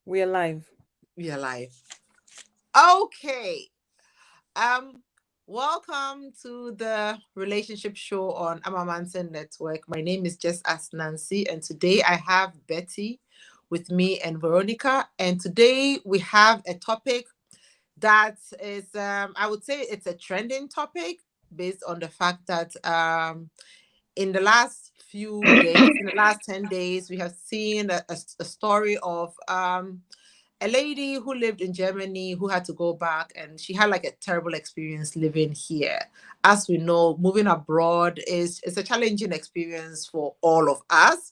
We are live. We are live. Okay. Um, Welcome to the relationship show on Amamansen Network. My name is Jess As Nancy, and today I have Betty with me and Veronica. And today we have a topic that is, I would say, it's a trending topic based on the fact that in the last few days, in the last 10 days, we have seen a story of a lady who lived in Germany who had to go back, and she had like a terrible experience living here. As we know, moving abroad is a challenging experience for all of us.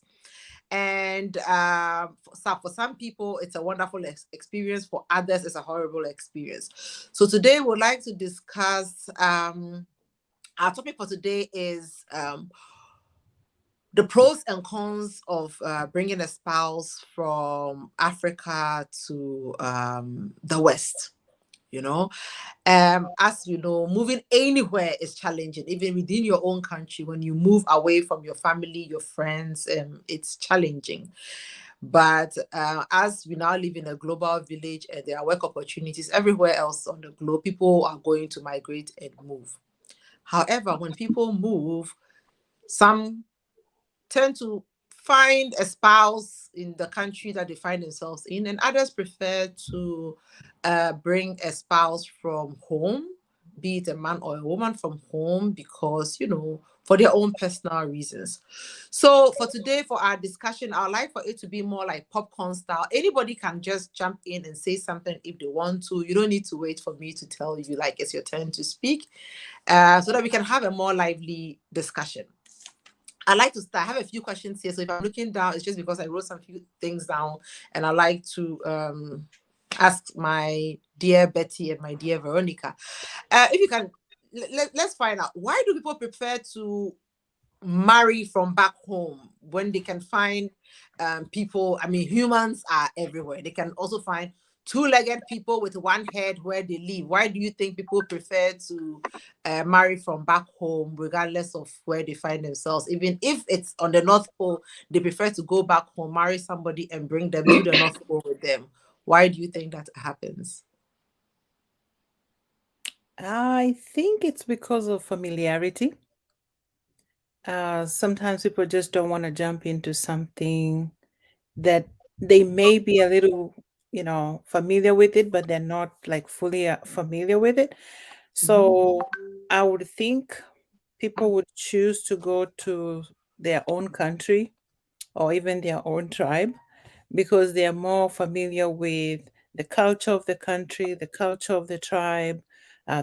And for some people, it's a wonderful experience. For others, it's a horrible experience. So today, we'd like to discuss our topic for today is the pros and cons of bringing a spouse from Africa to the West. You know, as you know, moving anywhere is challenging, even within your own country. When you move away from your family, your friends, it's challenging. But as we now live in a global village and there are work opportunities everywhere else on the globe, people are going to migrate and move. However, when people move, some tend to find a spouse in the country that they find themselves in, and others prefer to bring a spouse from home, be it a man or a woman from home, because, for their own personal reasons. So, for today, for our discussion, I would like for it to be more like popcorn style. Anybody can just jump in and say something if they want to. You don't need to wait for me to tell you, like, it's your turn to speak, so that we can have a more lively discussion. I like to start. I have a few questions here. So if I'm looking down, it's just because I wrote some few things down, and I like to ask my dear Betty and my dear Veronica. If you can, let's find out, why do people prefer to marry from back home when they can find people? I mean, humans are everywhere. They can also find two-legged people with one head where they live. Why do you think people prefer to marry from back home, regardless of where they find themselves? Even if it's on the North Pole, they prefer to go back home, marry somebody, and bring them to the North Pole with them. Why do you think that happens? I think it's because of familiarity. Sometimes people just don't want to jump into something that they may be a little, familiar with it, but they're not like fully familiar with it. Mhm. So I would think people would choose to go to their own country or even their own tribe because they are more familiar with the culture of the country, the culture of the tribe,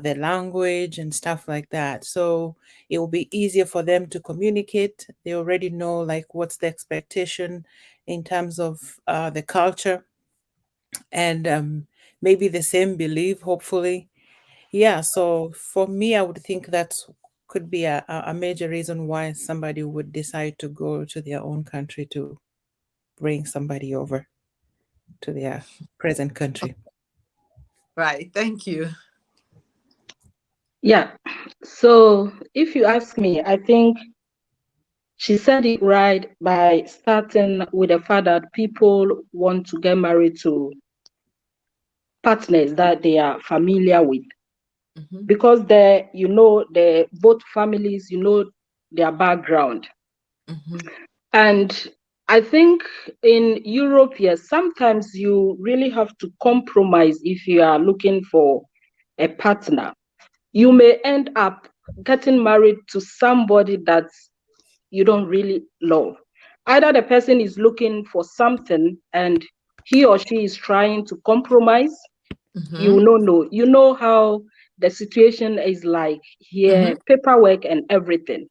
their language, and stuff like that. So it will be easier for them to communicate. They already know like what's the expectation in terms of the culture and maybe the same belief, hopefully. Yeah. So for me, I would think that could be a major reason why somebody would decide to go to their own country to bring somebody over to their present country. Right. Thank you. Yeah. So if you ask me, I think she said it right by starting with the fact that people want to get married to partners that they are familiar with. Mhm. Because the both families, their background. Mhm. And I think in Europe, yes, sometimes you really have to compromise if you are looking for a partner. You may end up getting married to somebody that you don't really love. Either the person is looking for something and he or she is trying to compromise. Mhm. You know how the situation is like Mhm. here, paperwork and everything.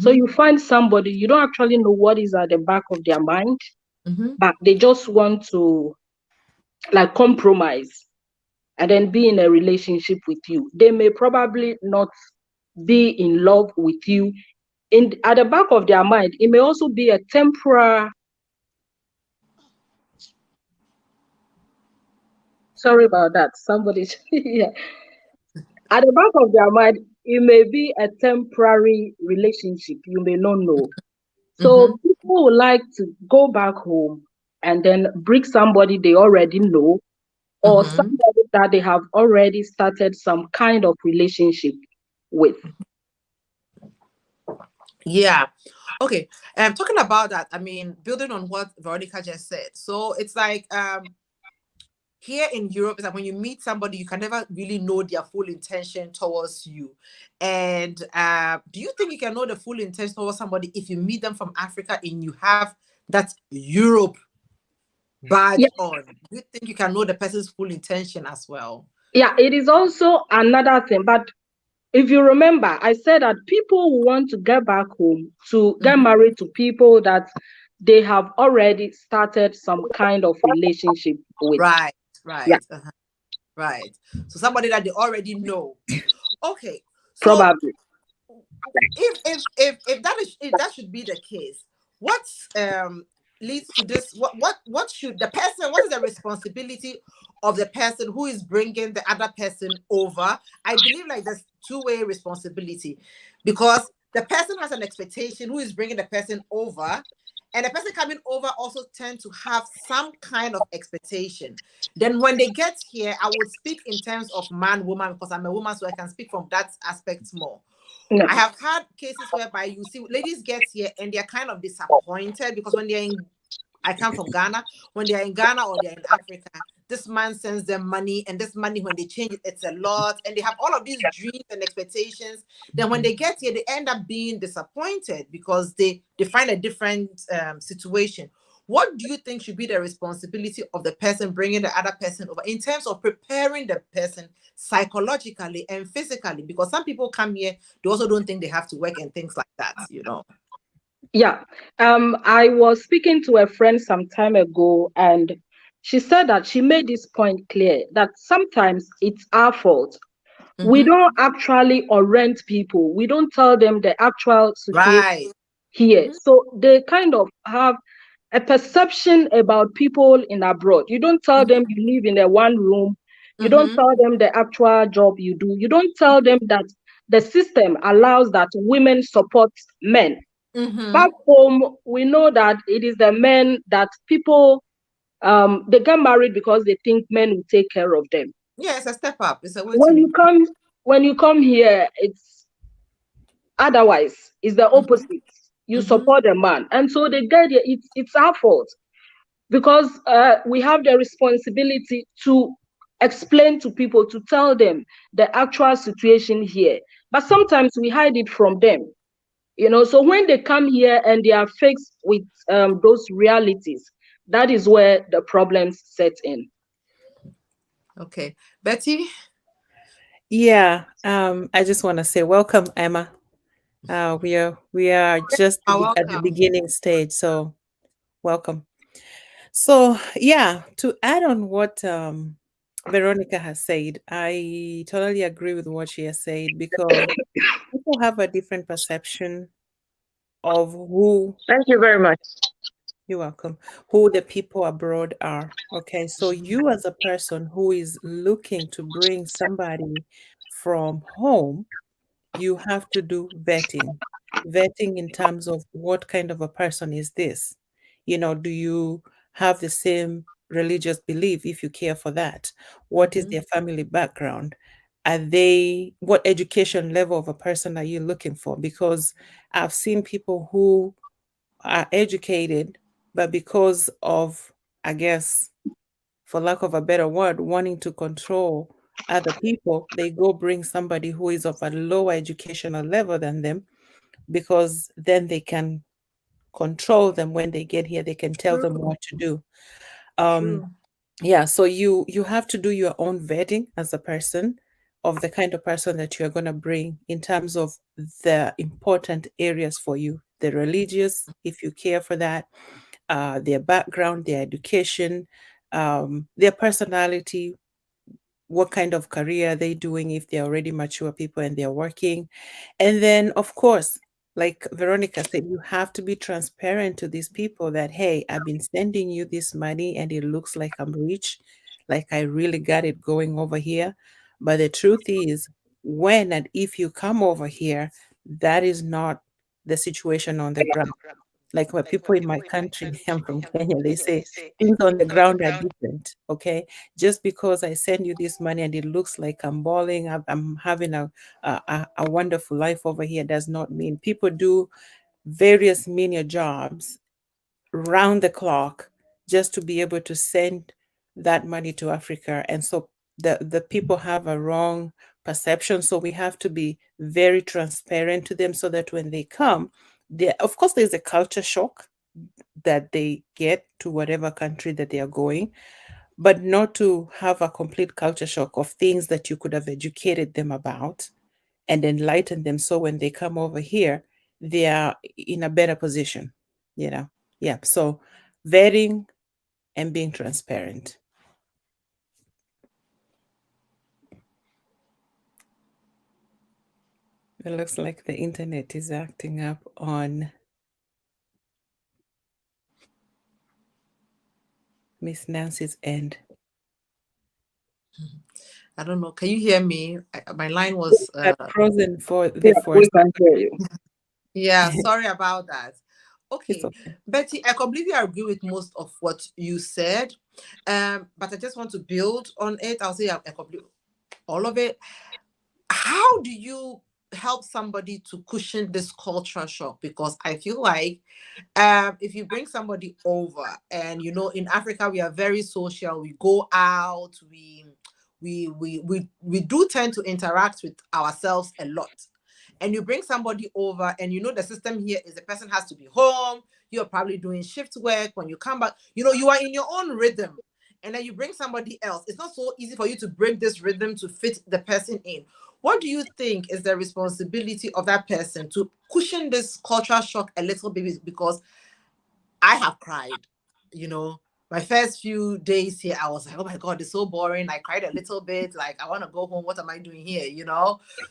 So Mhm. you find somebody, you don't actually know what is at the back of their mind, Mhm. but they just want to like compromise and then be in a relationship with you. They may probably not be in love with you. At the back of their mind, it may also be a temporary. Sorry about that. Somebody, yeah. At the back of their mind, it may be a temporary relationship. You may not know. So Mhm. people would like to go back home and then bring somebody they already know, or Mm-hmm. somebody that they have already started some kind of relationship with. Yeah. Okay. Talking about that, I mean, building on what Veronica just said. So it's like here in Europe, it's like when you meet somebody, you can never really know their full intention towards you. And do you think you can know the full intention towards somebody if you meet them from Africa and you have that Europe Yeah, badge on? Do you think you can know the person's full intention as well? yeah, it is also another thing. But if you remember, I said that people who want to get back home to get Mhm. married to people that they have already started some kind of relationship with. Right, Yeah, right, right. So somebody that they already know. Okay. So probably. if that should be the case, what leads to this? What should the person? What is the responsibility of the person who is bringing the other person over? I believe like there's two-way responsibility, because the person has an expectation who is bringing the person over. And the person coming over also tend to have some kind of expectation. Then when they get here, I would speak in terms of man, woman, because I'm a woman, so I can speak from that aspect more. Yeah. I have had cases whereby you see ladies get here and they're kind of disappointed because when they're in, I come from Ghana, when they're in Ghana or they're in Africa, this man sends them money, and this money, when they change it, it's a lot. And they have all of these dreams and expectations. Then when they get here, they end up being disappointed because they find a different situation. What do you think should be the responsibility of the person bringing the other person over in terms of preparing the person psychologically and physically? Because some people come here, they also don't think they have to work and things like that, you know. Yeah. I was speaking to a friend some time ago, and she said that she made this point clear that sometimes it's our fault. We Mm-hmm. don't actually orient people. We don't tell them the actual situation Right. here. Mm-hmm. So they kind of have a perception about people in abroad. You don't tell them you live in a one room. You don't Mm-hmm. tell them the actual job you do. You don't tell them that the system allows that women support men. Back Mm-hmm. home, we know that it is the men that people they get married because they think men will take care of them. Yeah, it's a step up. It's a way When to. you come when you come here, it's otherwise. It's the Mm-hmm. opposite. You Mm-hmm. support a man, and so they get here. It's our fault because we have the responsibility to explain to people, to tell them the actual situation here. But sometimes we hide it from them. So when they come here and they are faced with those realities, that is where the problems set in. Okay. Betty? Yeah, I just want to say welcome, Emma. We are just at the Welcome. beginning stage, so welcome. So yeah, to add on what Veronica has said, I totally agree with what she has said because people have a different perception of who Thank you very much. you're welcome, who the people abroad are. Okay, so you as a person who is looking to bring somebody from home, you have to do vetting. Vetting in terms of what kind of a person is this? Do you have the same religious belief if you care for that? What is Mm-hmm. their family background? What education level of a person are you looking for? Because I've seen people who are educated, but because of, I guess, for lack of a better word, wanting to control other people, they go bring somebody who is of a lower educational level than them because then they can control them when they get here. They can tell them True. what to do. Um, True. yeah, so you have to do your own vetting as a person of the kind of person that you're going to bring in terms of the important areas for you, the religious, if you care for that, their background, their education, their personality, what kind of career are they doing if they're already mature people and they're working. And then, of course, like Veronica said, you have to be transparent to these people that, hey, I've been sending you this money and it looks like I'm rich, like I really got it going over here. But the truth is, when and if you come over here, that is not the situation on the ground. Like my people in my country, I'm from Kenya, they say things on the ground are different. Okay. Just because I send you this money and it looks like I'm balling, I'm having a wonderful life over here, does not mean people do various menial jobs round the clock just to be able to send that money to Africa. And so the people have a wrong perception. So we have to be very transparent to them so that when they come, of course, there's a culture shock that they get to whatever country that they are going, but not to have a complete culture shock of things that you could have educated them about and enlighten them. So when they come over here, they are in a better position, you know? Yeah. So vetting and being transparent. It looks like the internet is acting up on Miss Nancy's end. I don't know. Can you hear me? My line was Got frozen for Yeah, the we first. can hear you. yeah, sorry about that. It's Okay, okay. Betty, I completely agree with most of what you said. But I just want to build on it. I'll say I complete all of it. How do you help somebody to cushion this culture shock? Because I feel like if you bring somebody over, and in Africa we are very social, we go out, we do tend to interact with ourselves a lot. And you bring somebody over, and the system here is the person has to be home, you're probably doing shift work. When you come back, you are in your own rhythm. And then you bring somebody else, it's not so easy for you to break this rhythm to fit the person in. What do you think is the responsibility of that person to cushion this cultural shock a little bit? Because I have cried, you know. My first few days here, I was like, oh my God, it's so boring. I cried a little bit. Like, I want to go home. What am I doing here?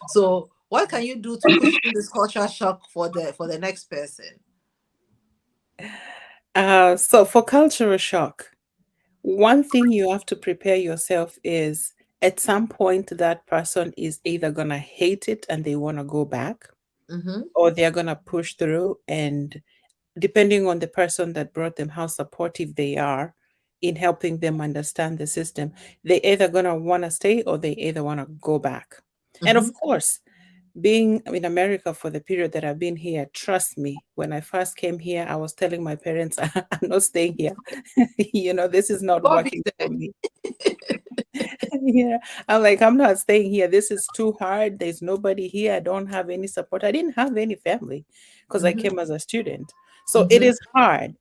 So what can you do to cushion this cultural shock for the next person? So for cultural shock, one thing you have to prepare yourself is at some point that person is either gonna hate it and they want to go back, Mm-hmm. or they're gonna push through. And depending on the person that brought them, how supportive they are in helping them understand the system, they either gonna want to stay or they either want to go back. And Mm-hmm. of course, being in America for the period that I've been here, trust me, when I first came here, I was telling my parents, I'm not staying here. This is not Bobby working for said. me. Yeah, I'm like, I'm not staying here. This is too hard. There's nobody here. I don't have any support. I didn't have any family because I Mm-hmm. came as a student. So it Mm-hmm. is hard.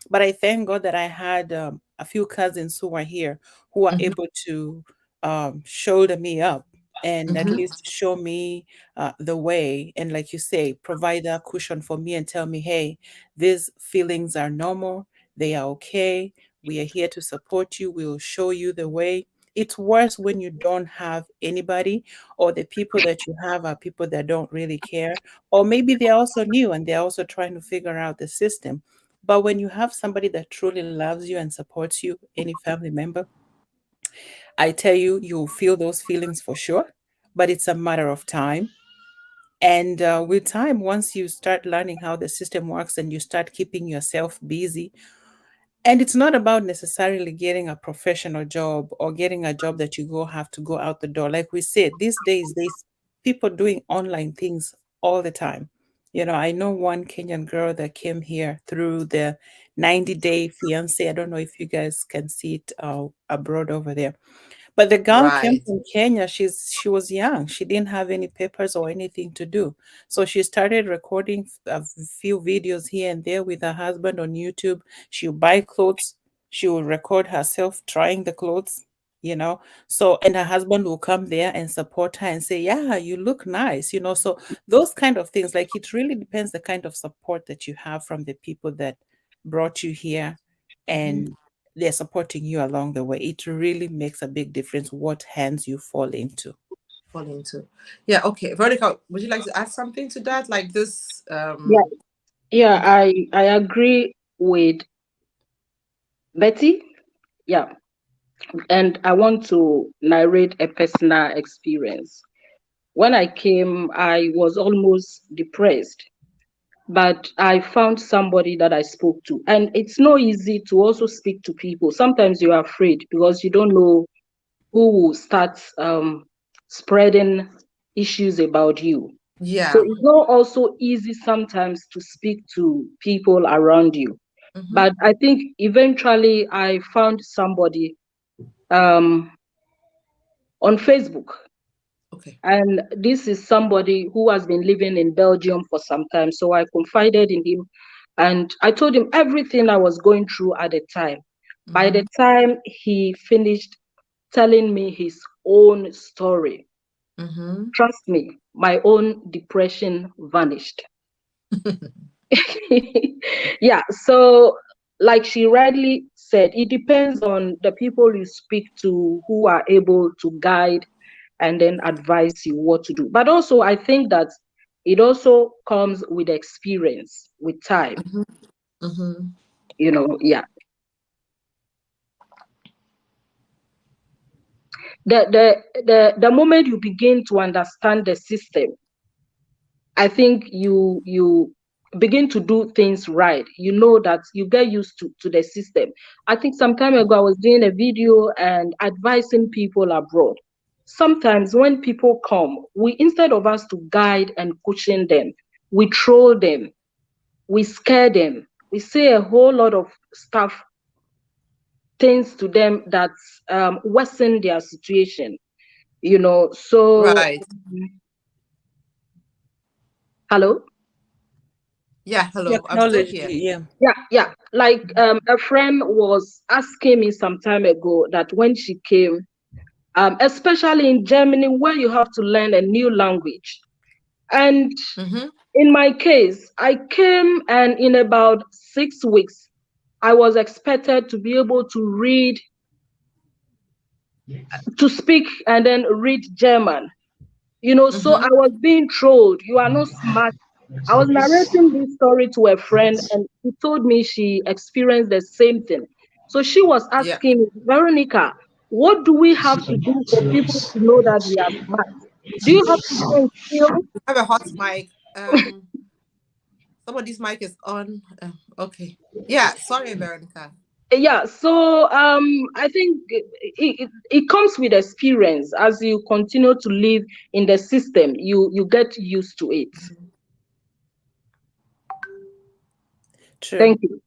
But I thank God that I had a few cousins who are here who are Mm-hmm. able to shoulder me up and at Mm-hmm. least show me the way. And like you say, provide a cushion for me and tell me, hey, these feelings are normal. They are okay. We are here to support you. We will show you the way. It's worse when you don't have anybody, or the people that you have are people that don't really care, or maybe they're also new and they're also trying to figure out the system. But when you have somebody that truly loves you and supports you, any family member, I tell you, you'll feel those feelings for sure, but it's a matter of time. And with time, once you start learning how the system works and you start keeping yourself busy, and it's not about necessarily getting a professional job or getting a job that you have to go out the door. Like we said, these days there's people doing online things all the time. I know one Kenyan girl that came here through the 90-day fiance. I don't know if you guys can see it abroad over there. But the girl came Right. from Kenya. She was young. She didn't have any papers or anything to do. So she started recording a few videos here and there with her husband on YouTube. She'll buy clothes. She will record herself trying the clothes, you know. So and her husband will come there and support her and say, "Yeah, you look nice." So those kind of things. Like it really depends the kind of support that you have from the people that brought you here, Mm-hmm. and they're supporting you along the way. It really makes a big difference what hands you fall into. Fall into. Yeah. Okay. Veronica, would you like to add something to that? Like this? Yeah, yeah, I agree with Betty. Yeah, and I want to narrate a personal experience. When I came, I was almost depressed. but I found somebody that I spoke to. And it's not easy to also speak to people. Sometimes you're afraid because you don't know who will start spreading issues about you. So Yeah. it's not also easy sometimes to speak to people around you. Mm-hmm. But I think eventually I found somebody um, on Facebook. Okay. And this is somebody who has been living in Belgium for some time. So I confided in him and I told him everything I was going through at the time. By Mm-hmm. the time he finished telling me his own story, Mm-hmm. trust me, my own depression vanished. Yeah, so like she rightly said, it depends on the people you speak to who are able to guide and then advise you what to do. But also, I think that it also comes with experience, with time, Mm-hmm. Mm-hmm. yeah. The moment you begin to understand the system, I think you begin to do things right. You know that you get used to the system. I think some time ago I was doing a video and advising people abroad. Sometimes when people come, we instead of us to guide and cushion them, we troll them, we scare them, we say a whole lot of stuff, things to them that worsen their situation. So Right. hello. Yeah. You Hello. I'm still acknowledge here. the, yeah. Yeah. Like a friend was asking me some time ago that when she came, especially in Germany, where you have to learn a new language. And Mm-hmm. in my case, I came and in about 6 weeks, I was expected to be able to read, to speak, and then read German. So I Mm-hmm. was being trolled. You are not smart. I was narrating this story to a friend, and she told me she experienced the same thing. So she was Yeah. asking me, Veronica, what do we have to do for people to know that we are smart? Do you have to go and steal? You have a hot mic. Somebody's mic is on. Okay. Yeah. Sorry, Veronica. Yeah, so I think it comes with experience. As you continue to live in the system, you get used to it. True. Thank you.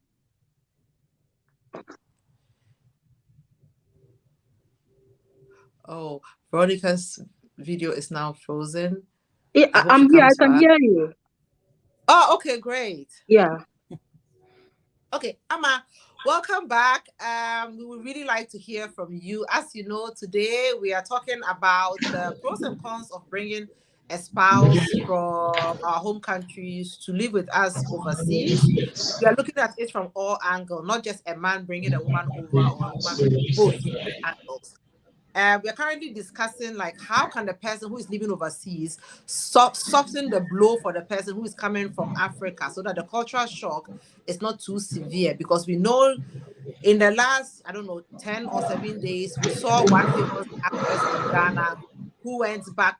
Oh, Veronica's video is now frozen. Yeah, I hope she I'm here. I comes can back. hear you. Oh, okay, great. Yeah. Okay, Amma, welcome back. We would really like to hear from you. As you know, today we are talking about the pros and cons of bringing a spouse from our home countries to live with us overseas. We are looking at it from all angles, not just a man bringing a woman over or a woman, both angles. We are currently discussing like how can the person who is living overseas soften the blow for the person who is coming from Africa so that the cultural shock is not too severe, because we know in the last, I don't know, 10 or 7 days, we saw one famous actress in Ghana who went back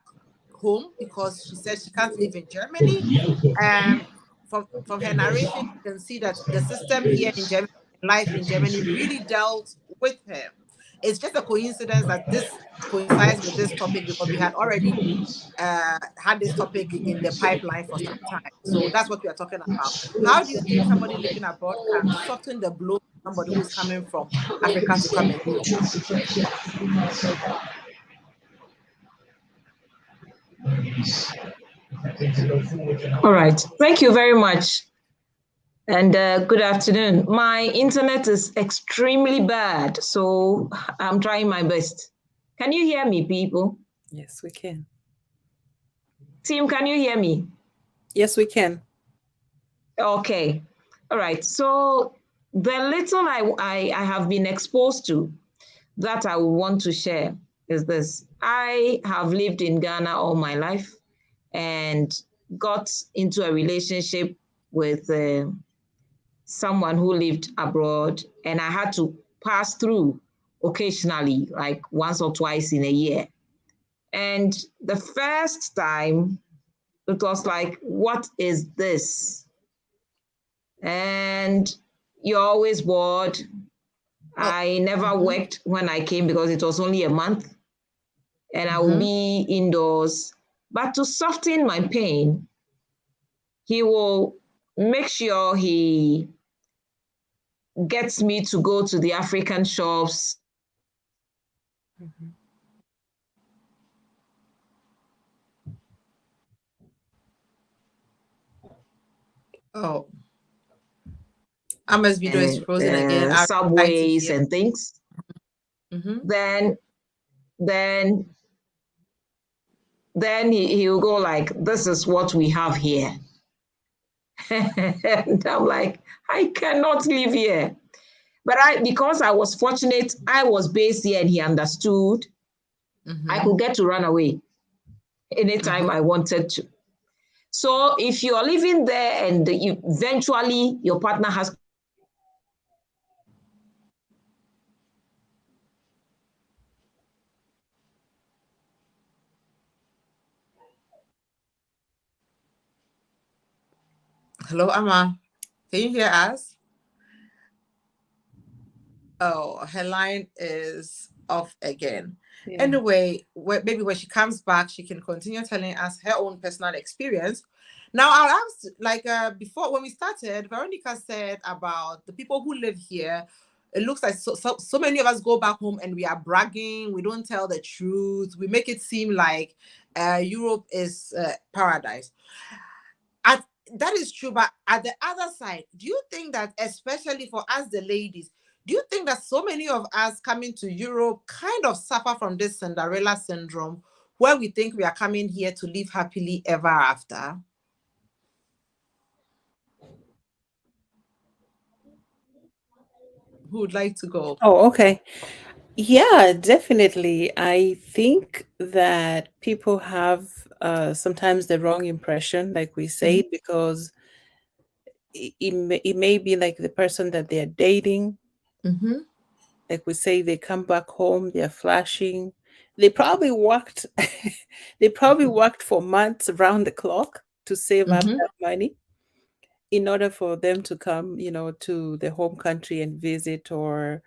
home because she said she can't live in Germany. Um, from her narration, you can see that the system here in Germany, life in Germany, really dealt with her. It's just a coincidence that this coincides with this topic because we had already had this topic in the pipeline for some time. So that's what we are talking about. How do you think somebody living abroad can soften the blow for somebody who's coming from Africa to come and live here? All right. Thank you very much. And good afternoon. My internet is extremely bad, so I'm trying my best. Can you hear me, people? Yes, we can. Team, can you hear me? Yes, we can. Okay. All right. So the little I have been exposed to that I want to share is this. I have lived in Ghana all my life and got into a relationship with someone who lived abroad, and I had to pass through occasionally, like once or twice in a year. And the first time, it was like, what is this? and you're always bored. Oh. I never worked when I came because it was only a month, and I would be indoors. But to soften my pain, he will make sure he gets me to go to the African shops. Oh, Ama's video is frozen again. I'll try to Subways hear. and things. Then then then he'll go like, this is what we have here. And I'm like, I cannot live here. But because I was fortunate, I was based here and he understood, I could get to run away anytime I wanted to. So if you are living there and eventually your partner has Hello, Ama. Can you hear us? Oh, her line is off again. Yeah. Anyway, maybe when she comes back, she can continue telling us her own personal experience. Now, I'll ask, like before when we started, Veronica said about the people who live here. It looks like so many of us go back home and we are bragging. We don't tell the truth. We make it seem like Europe is paradise. That is true, but at the other side, do you think that, especially for us the ladies, do you think that so many of us coming to Europe kind of suffer from this Cinderella syndrome, where we think we are coming here to live happily ever after? Who would like to go? Oh, okay. Yeah, definitely. I think that people have sometimes the wrong impression, like we say, because it may be like the person that they're dating. Mm-hmm. Like we say, they come back home, they're flashing. They probably worked, they probably worked for months around the clock to save up Mm-hmm. that money in order for them to come, to the home country and visit or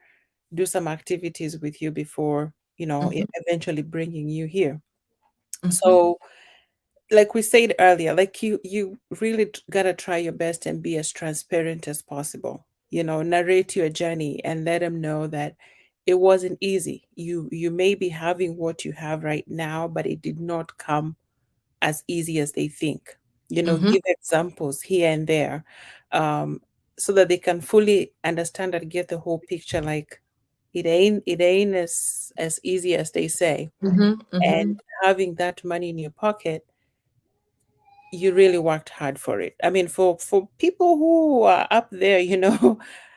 do some activities with you before, Mm-hmm. eventually bringing you here. Mm-hmm. So, like we said earlier, like you really gotta try your best and be as transparent as possible. Narrate your journey and let them know that it wasn't easy. You may be having what you have right now, but it did not come as easy as they think. Mm-hmm. Give examples here and there, um, so that they can fully understand and get the whole picture. Like it ain't as easy as they say. Mm-hmm. And Mm-hmm. having that money in your pocket, you really worked hard for it. I mean, for people who are up there,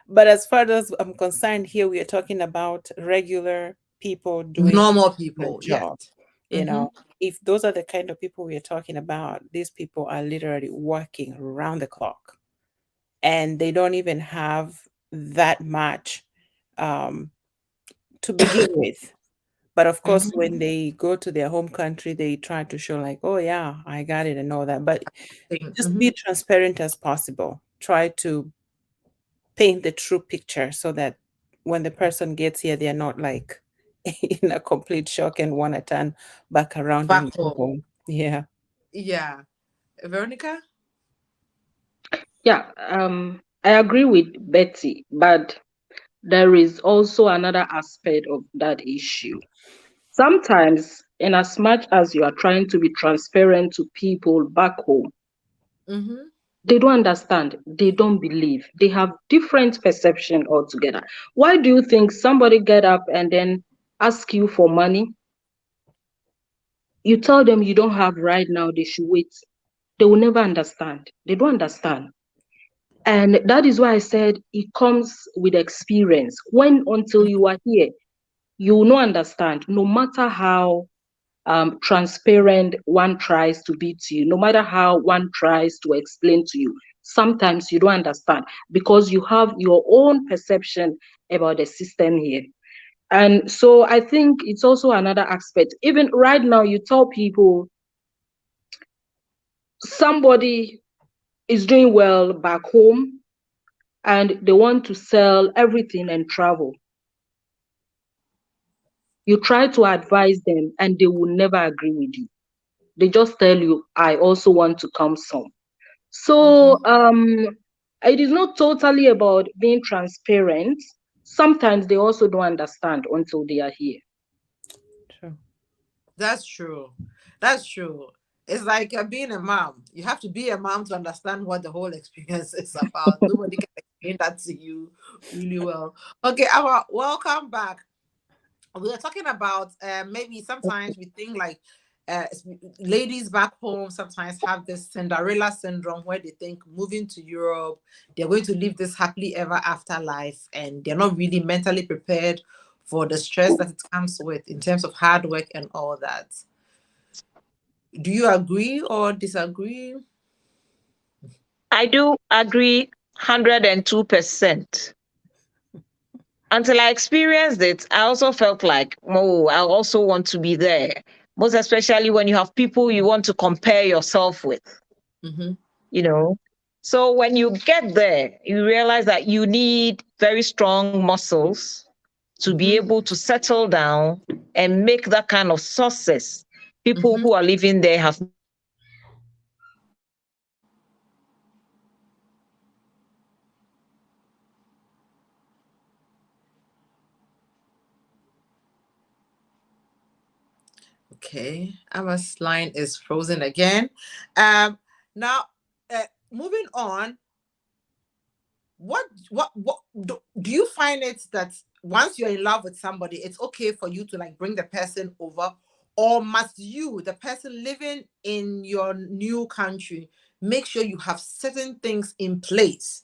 but as far as I'm concerned, here we are talking about regular people doing Normal a people, yes. job. You Mm-hmm. know, if those are the kind of people we are talking about, these people are literally working around the clock, and they don't even have that much um, to begin with. But of course, Mm-hmm. when they go to their home country, they try to show like, oh yeah, I got it and all that. But just Mm-hmm. be transparent as possible. Try to paint the true picture so that when the person gets here, they're not like in a complete shock and want to turn back around and Back go home. home. Yeah. Yeah. Veronica? Yeah, I agree with Betty, but there is also another aspect of that issue. Sometimes, in as much as you are trying to be transparent to people back home, Mm-hmm. they don't understand, they don't believe, they have different perception altogether. Why do you think somebody get up and then ask you for money? You tell them you don't have right now, they should wait. They will never understand. They don't understand. And that is why I said it comes with experience. When until you are here, you will not understand, no matter how transparent one tries to be to you, no matter how one tries to explain to you. Sometimes you don't understand because you have your own perception about the system here. And so I think it's also another aspect. Even right now, you tell people somebody is doing well back home, and they want to sell everything and travel. You try to advise them and they will never agree with you. They just tell you, I also want to come some. So Mm-hmm. it is not totally about being transparent. Sometimes they also don't understand until they are here. True. That's true. That's true. It's like being a mom. You have to be a mom to understand what the whole experience is about. Nobody can explain that to you really well. Okay, our welcome back. We are talking about maybe sometimes we think like ladies back home sometimes have this Cinderella syndrome where they think moving to Europe, they're going to live this happily ever after life, and they're not really mentally prepared for the stress that it comes with in terms of hard work and all that. Do you agree or disagree? I do agree 102%. Until I experienced it, I also felt like, oh, I also want to be there. Most especially when you have people you want to compare yourself with, Mm-hmm. you know. So when you get there, you realize that you need very strong muscles to be Mm-hmm. able to settle down and make that kind of success people Mm-hmm. who are living there have made in their lives. Okay, Emma's line is frozen again. Now, moving on, what do you find it that once you're in love with somebody, it's okay for you to like bring the person over, or must you, the person living in your new country, make sure you have certain things in place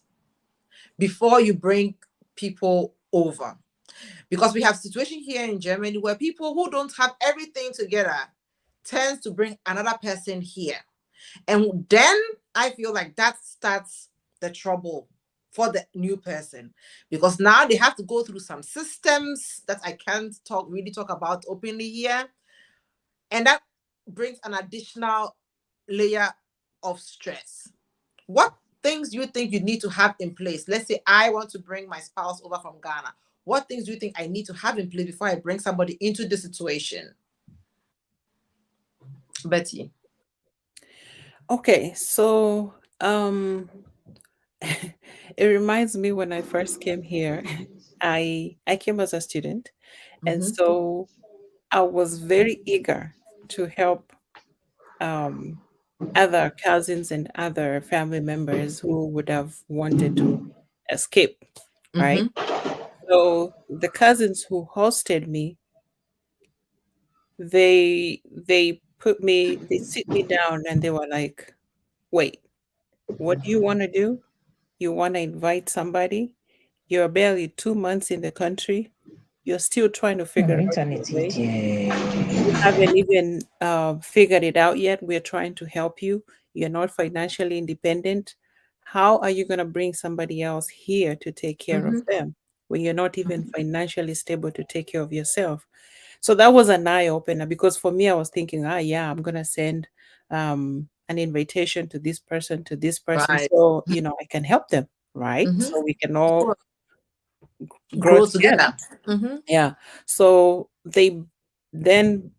before you bring people over? Because we have situation here in Germany where people who don't have everything together tends to bring another person here. And then I feel like that starts the trouble for the new person, because now they have to go through some systems that I can't talk about openly here, and that brings an additional layer of stress. What things do you think you need to have in place? Let's say I want to bring my spouse over from Ghana. What things do you think I need to have in place before I bring somebody into this situation? Betty. Okay, so it reminds me when I first came here, I came as a student, and Mm-hmm. so I was very eager to help um, other cousins and other family members who would have wanted to escape, right? Mm-hmm. So the cousins who hosted me, they sit me down and they were like, "Wait, what do you want to do? You want to invite somebody? You're barely 2 months in the country. You're still trying to figure out your Internet way. idiot. You haven't even figured it out yet. We're trying to help you. You're not financially independent. How are you going to bring somebody else here to take care of Mm-hmm. them when you're not even financially stable to take care of yourself?" So that was an eye opener, because for me, I was thinking, yeah, I'm going to send an invitation to this person, Right. so, I can help them, right? Mm-hmm. So we can all grow Grow together. together. Mm-hmm. Yeah. So they then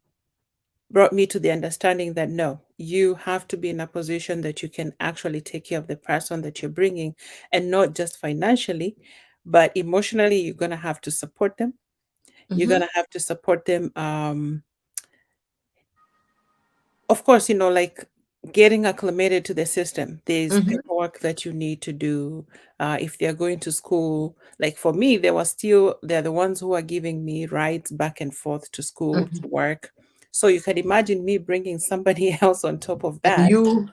brought me to the understanding that no, you have to be in a position that you can actually take care of the person that you're bringing, and not just financially, but emotionally. You're going to have to support them. You're going Mm-hmm. to have to support them. Of course, like getting acclimated to the system. There's Mm-hmm. paperwork that you need to do. If they're going to school, like for me, they're the ones who are giving me rides back and forth to school, Mm-hmm. to work. So you can imagine me bringing somebody else on top of And that. you.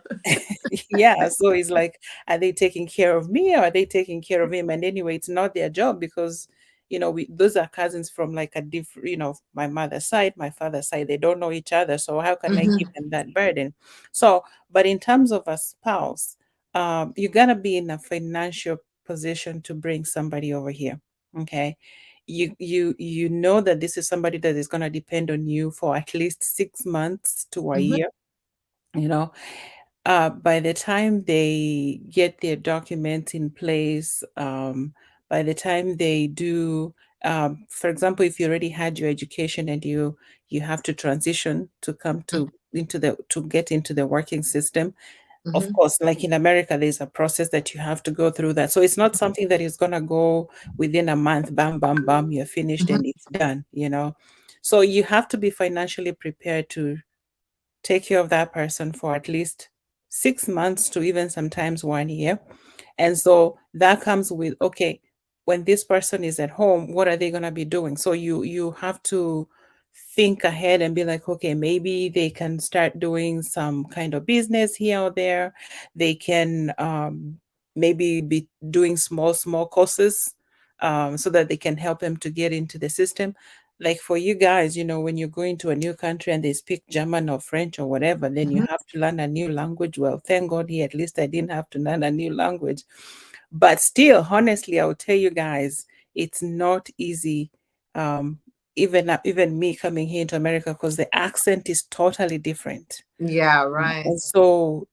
Yeah, so it's like, are they taking care of me, or are they taking care of him? And anyway, it's not their job, because we those are cousins from like a different, my mother's side, my father's side. They don't know each other, so how can I give Mm-hmm. them that burden? So, but in terms of a spouse, you're gonna be in a financial position to bring somebody over here. Okay. You know that this is somebody that is gonna depend on you for at least 6 months to a Mm-hmm. year, you know by the time they get their documents in place, by the time they do, for example, if you already had your education and you have to transition to come to into the to get into the working system. Of Mm-hmm. course, like in America, there's a process that you have to go through that. So it's not something that is gonna go within a month, bam, bam, bam, you're finished Mm-hmm. and it's done, you know. So you have to be financially prepared to take care of that person for at least 6 months to even sometimes 1 year. And so that comes with, okay, when this person is at home, what are they going to be doing? So you have to think ahead and be like, okay, maybe they can start doing some kind of business here or there. They can maybe be doing small courses, so that they can help them to get into the system. Like for you guys, when you're going to a new country and they speak German or French or whatever, then you Mm-hmm. have to learn a new language. Well, thank God here, at least I didn't have to learn a new language. But still, honestly, I'll tell you guys, it's not easy. Um, even me coming here into America, because the accent is totally different. Yeah, right. And so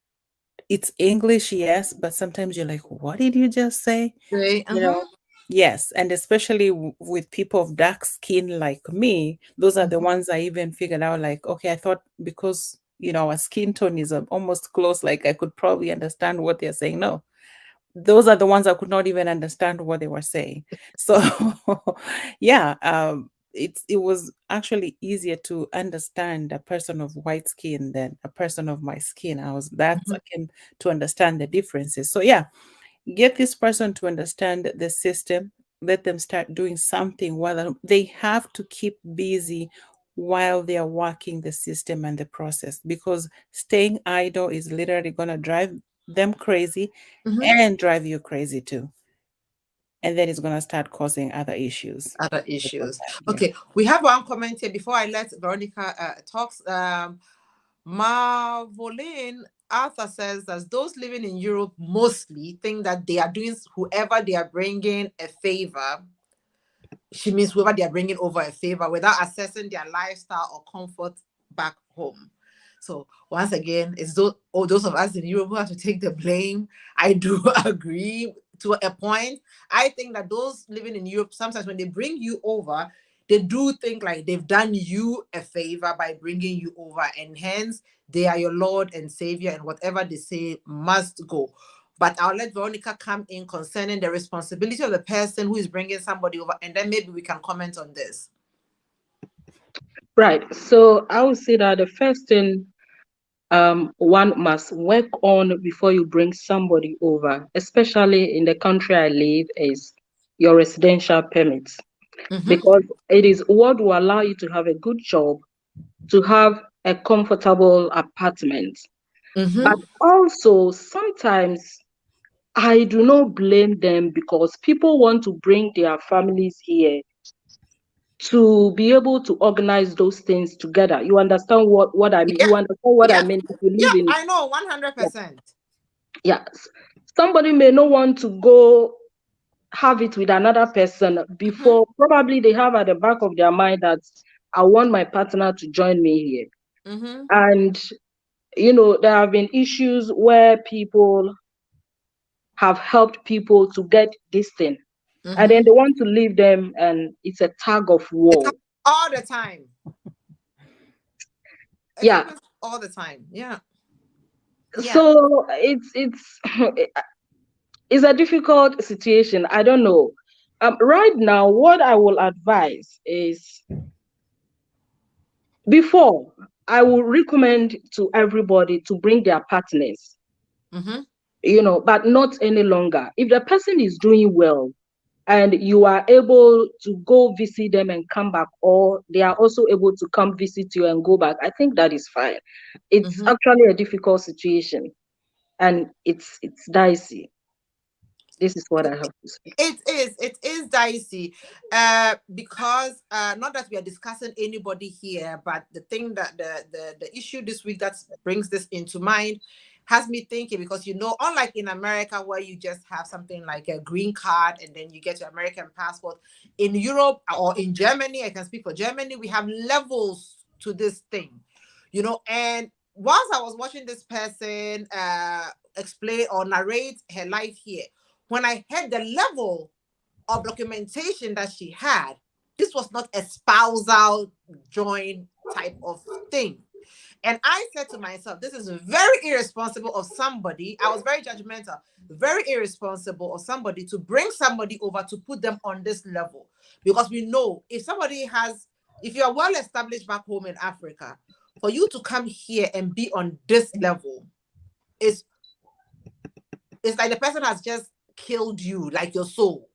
it's English, yes, but sometimes you're like, what did you just say? Say, You uh-huh. know, yes, and especially with people of dark skin like me, those are the Mm-hmm. ones I even figured out. Like, okay, I thought because our skin tone is almost close, like I could probably understand what they're saying. No, those are the ones I could not even understand what they were saying. So, yeah, it was actually easier to understand a person of white skin than a person of my skin. That's Mm-hmm. I can to understand the differences. So yeah, get this person to understand the system. Let them start doing something while they have to keep busy while they are working the system and the process, because staying idle is literally going to drive them crazy Mm-hmm. and drive you crazy too. And then it's going to start causing other issues Other because issues. that, yeah. Okay, we have one comment here before I let Veronica talks. Marvolin Arthur says that those living in Europe mostly think that they are doing whoever they are bringing a favor. She means whoever they are bringing over a favor without assessing their lifestyle or comfort back home. So once again, it's those of us in Europe who have to take the blame. I do agree to a point. I think that those living in Europe, sometimes when they bring you over, they do think like they've done you a favor by bringing you over, and hence they are your Lord and Savior, and whatever they say must go. But I'll let Veronica come in concerning the responsibility of the person who is bringing somebody over, and then maybe we can comment on this. Right. So I would say that the first thing one must work on before you bring somebody over, especially in the country I live, is your residential permits, Mm-hmm. because it is what will allow you to have a good job, to have a comfortable apartment. Mm-hmm. But also, sometimes I do not blame them because people want to bring their families here to be able to organize those things together. You understand what I mean? Yeah. You understand what I Yeah. mean? If you Yeah. live in, I know yeah, 100%. yeah. Somebody may not want to go have it with another person Mm-hmm. before, probably they have at the back of their mind that I want my partner to join me here. Mm-hmm. And there have been issues where people have helped people to get this thing, and then Mm-hmm. they want to leave them, and it's a tug of It war. happens all the time. It Yeah. happens all the time. Yeah. Yeah. So it's it's a difficult situation. I don't know. Right now, what I will advise is, before, I will recommend to everybody to bring their partners, Mm-hmm. but not any longer. If the person is doing well and you are able to go visit them and come back, or they are also able to come visit you and go back, I think that is fine. It's Mm-hmm. actually a difficult situation, and it's dicey. This is what I have to say. It is dicey, because not that we are discussing anybody here, but the thing that the issue this week that brings this into mind has me thinking, because unlike in America where you just have something like a green card and then you get your American passport, in Europe or in Germany, I can speak for Germany, we have levels to this thing, and whilst I was watching this person explain or narrate her life here, when I heard the level of documentation that she had, this was not a spousal joint type of thing. And I said to myself, this is very irresponsible of somebody. I was very judgmental, very irresponsible of somebody to bring somebody over to put them on this level. Because we know if somebody has, if you are well established back home in Africa, for you to come here and be on this level is, it's like the person has just killed you, like your soul,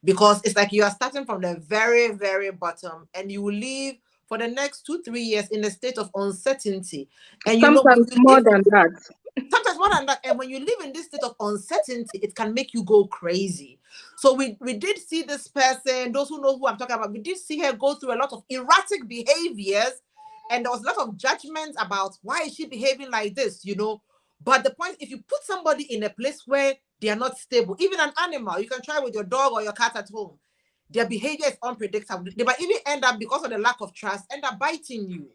because it's like you are starting from the very, very bottom and you will live for the next 2 3 years in a state of uncertainty. And you know, when Sometimes you more live, than that. sometimes more than that, and when you live in this state of uncertainty, it can make you go crazy. So we did see this person, those who know who I'm talking about, we did see her go through a lot of erratic behaviors, and there was a lot of judgment about why is she behaving like this, you know. But the point, if you put somebody in a place where they are not stable, even an animal, you can try with your dog or your cat at home, their behavior is unpredictable. They might even end up, because of the lack of trust, end up biting you,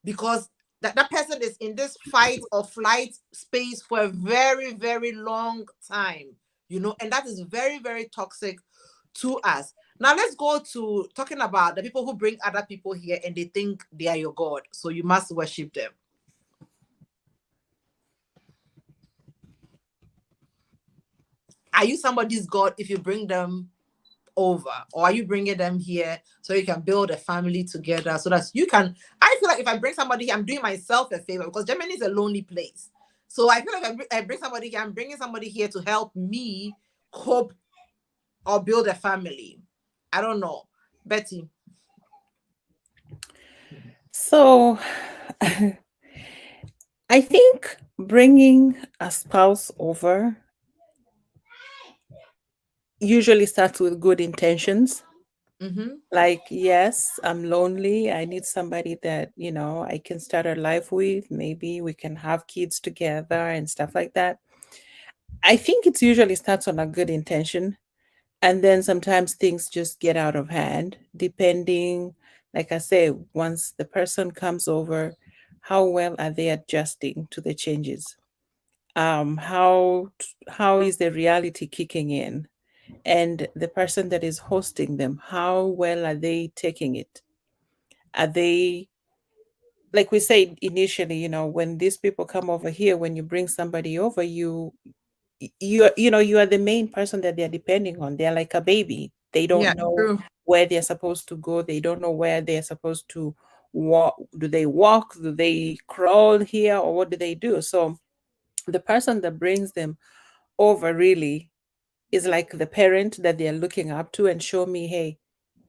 because that person is in this fight or flight space for a very, very long time, you know, and that is very, very toxic to us. Now let's go to talking about the people who bring other people here and they think they are your God, so you must worship them. Are you somebody's God if you bring them over, or are you bringing them here so you can build a family together so that you can, I feel like if I bring somebody here, I'm doing myself a favor, because Germany is a lonely place. So I feel like I bring somebody here, I'm bringing somebody here to help me cope or build a family. I don't know, Betty. So I think bringing a spouse over usually starts with good intentions. Mm-hmm. Like, yes, I'm lonely. I need somebody that, I can start a life with. Maybe we can have kids together and stuff like that. I think it usually starts on a good intention. And then sometimes things just get out of hand, depending, like I say, once the person comes over, how well are they adjusting to the changes? How is the reality kicking in? And the person that is hosting them, how well are they taking it? Are they, like we said initially, when these people come over here, when you bring somebody over, you are the main person that they're depending on. They're like a baby. They Yeah, don't know true. where they're supposed to go. They don't know where they're supposed to walk. Do they walk? Do they crawl here, or what do they do? So the person that brings them over really is like the parent that they're looking up to and show me, hey,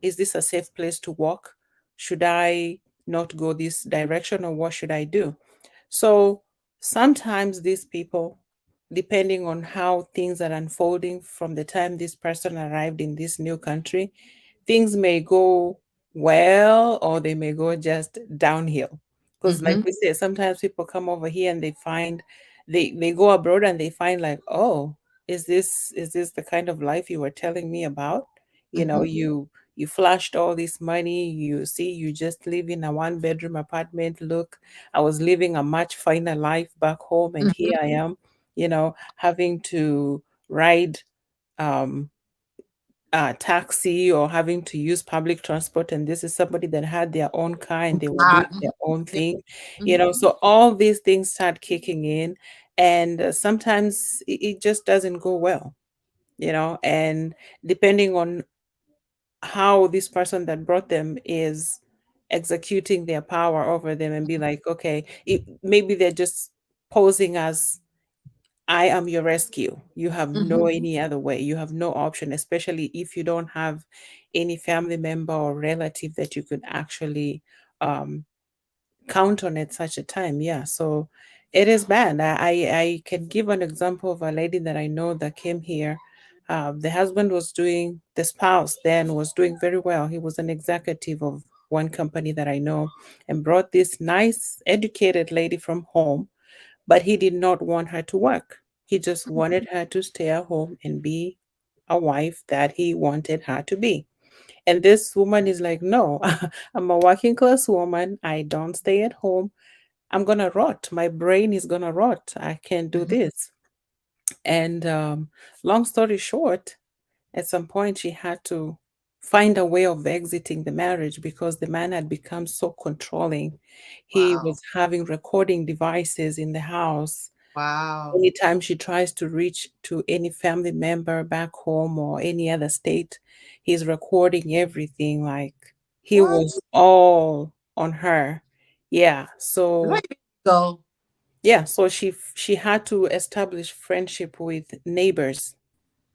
is this a safe place to walk? Should I not go this direction, or what should I do? So sometimes these people, depending on how things are unfolding from the time this person arrived in this new country, things may go well or they may go just downhill. Because, like Mm-hmm. we say, sometimes people come over here and they go abroad and they find, like, oh, is this the kind of life you were telling me about? Mm-hmm. You flashed all this money. You see, you just live in a one-bedroom apartment. Look, I was living a much finer life back home, and Mm-hmm. here I am, having to ride um, taxi or having to use public transport. And this is somebody that had their own car and they were doing Mhm. their own Yeah. thing, Mm-hmm. So all these things start kicking in, and sometimes it just doesn't go well, and depending on how this person that brought them is executing their power over them and be like, okay, maybe they're just posing as, I am your rescue. You have no Mm-hmm. any other way. You have no option, especially if you don't have any family member or relative that you could actually um, count on at such a time. Yeah, so it is bad. I can give an example of a lady that I know that came here. The husband was doing, the spouse then was doing very well. He was an executive of one company that I know, and brought this nice, educated lady from home, but he did not want her to work. He just wanted her to stay at home and be a wife that he wanted her to be. And this woman is like, no, I'm a working class woman. I don't stay at home. I'm gonna rot. My brain is gonna rot. I can't do Mhm. this. And long story short, at some point she had to find a way of exiting the marriage because the man had become so controlling. He Wow. was having recording devices in the house. Wow. Anytime she tries to reach to any family member back home or any other state, he's recording everything. Like he What? was all on her. Yeah. Is that So even legal? yeah, so she had to establish friendship with neighbors.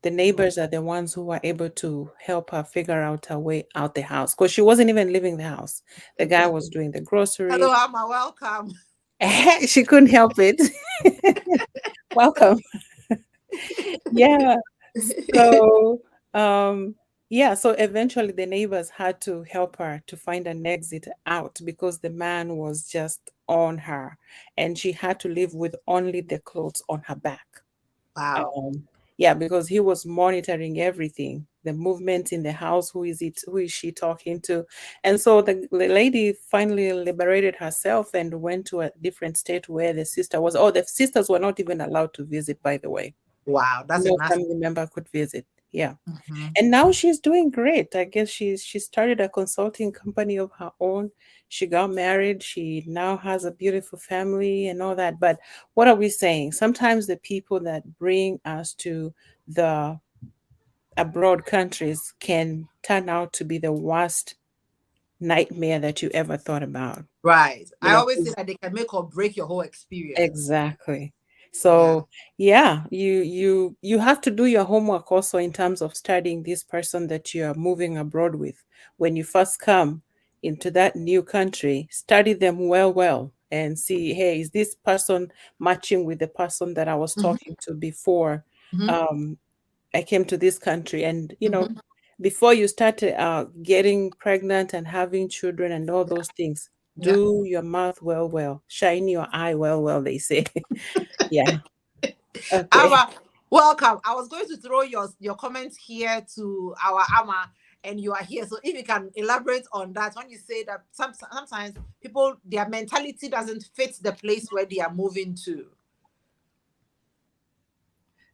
The Mm. neighbors are the ones who were able to help her figure out her way out the house because she wasn't even leaving the house. The guy was doing the groceries. Hello, Amma. Welcome. She couldn't help it. Welcome. Yeah. So, yeah, so eventually the neighbors had to help her to find an exit out because the man was just on her and she had to live with only the clothes on her back. Wow. Um, yeah, because he was monitoring everything, the movement in the house, who is she talking to? And so the lady finally liberated herself and went to a different state where the sister was. Oh, the sisters were not even allowed to visit, by the way. Wow. That's a No nasty. family member could visit. Yeah. Mhm. And now she's doing great. I guess she started a consulting company of her own. She got married. She now has a beautiful family and all that. But what are we saying? Sometimes the people that bring us to the abroad countries can turn out to be the worst nightmare that you ever thought about. Right. You I know, always say that they can make or break your whole experience. exactly. Yeah. So yeah, you have to do your homework also in terms of studying this person that you are moving abroad with. When you first come into that new country, study them well and see, hey, is this person matching with the person that I was Mhm. talking to before Mhm. um, I came to this country? And Mhm. before you start getting pregnant and having children and all those things, Yeah. do your mouth well, shine your eye well, they say. Yeah. Okay. Amma, welcome. I was going to throw your comments here to our Amma, and you are here. So if you can elaborate on that, when you say that sometimes people their mentality doesn't fit the place where they are moving to.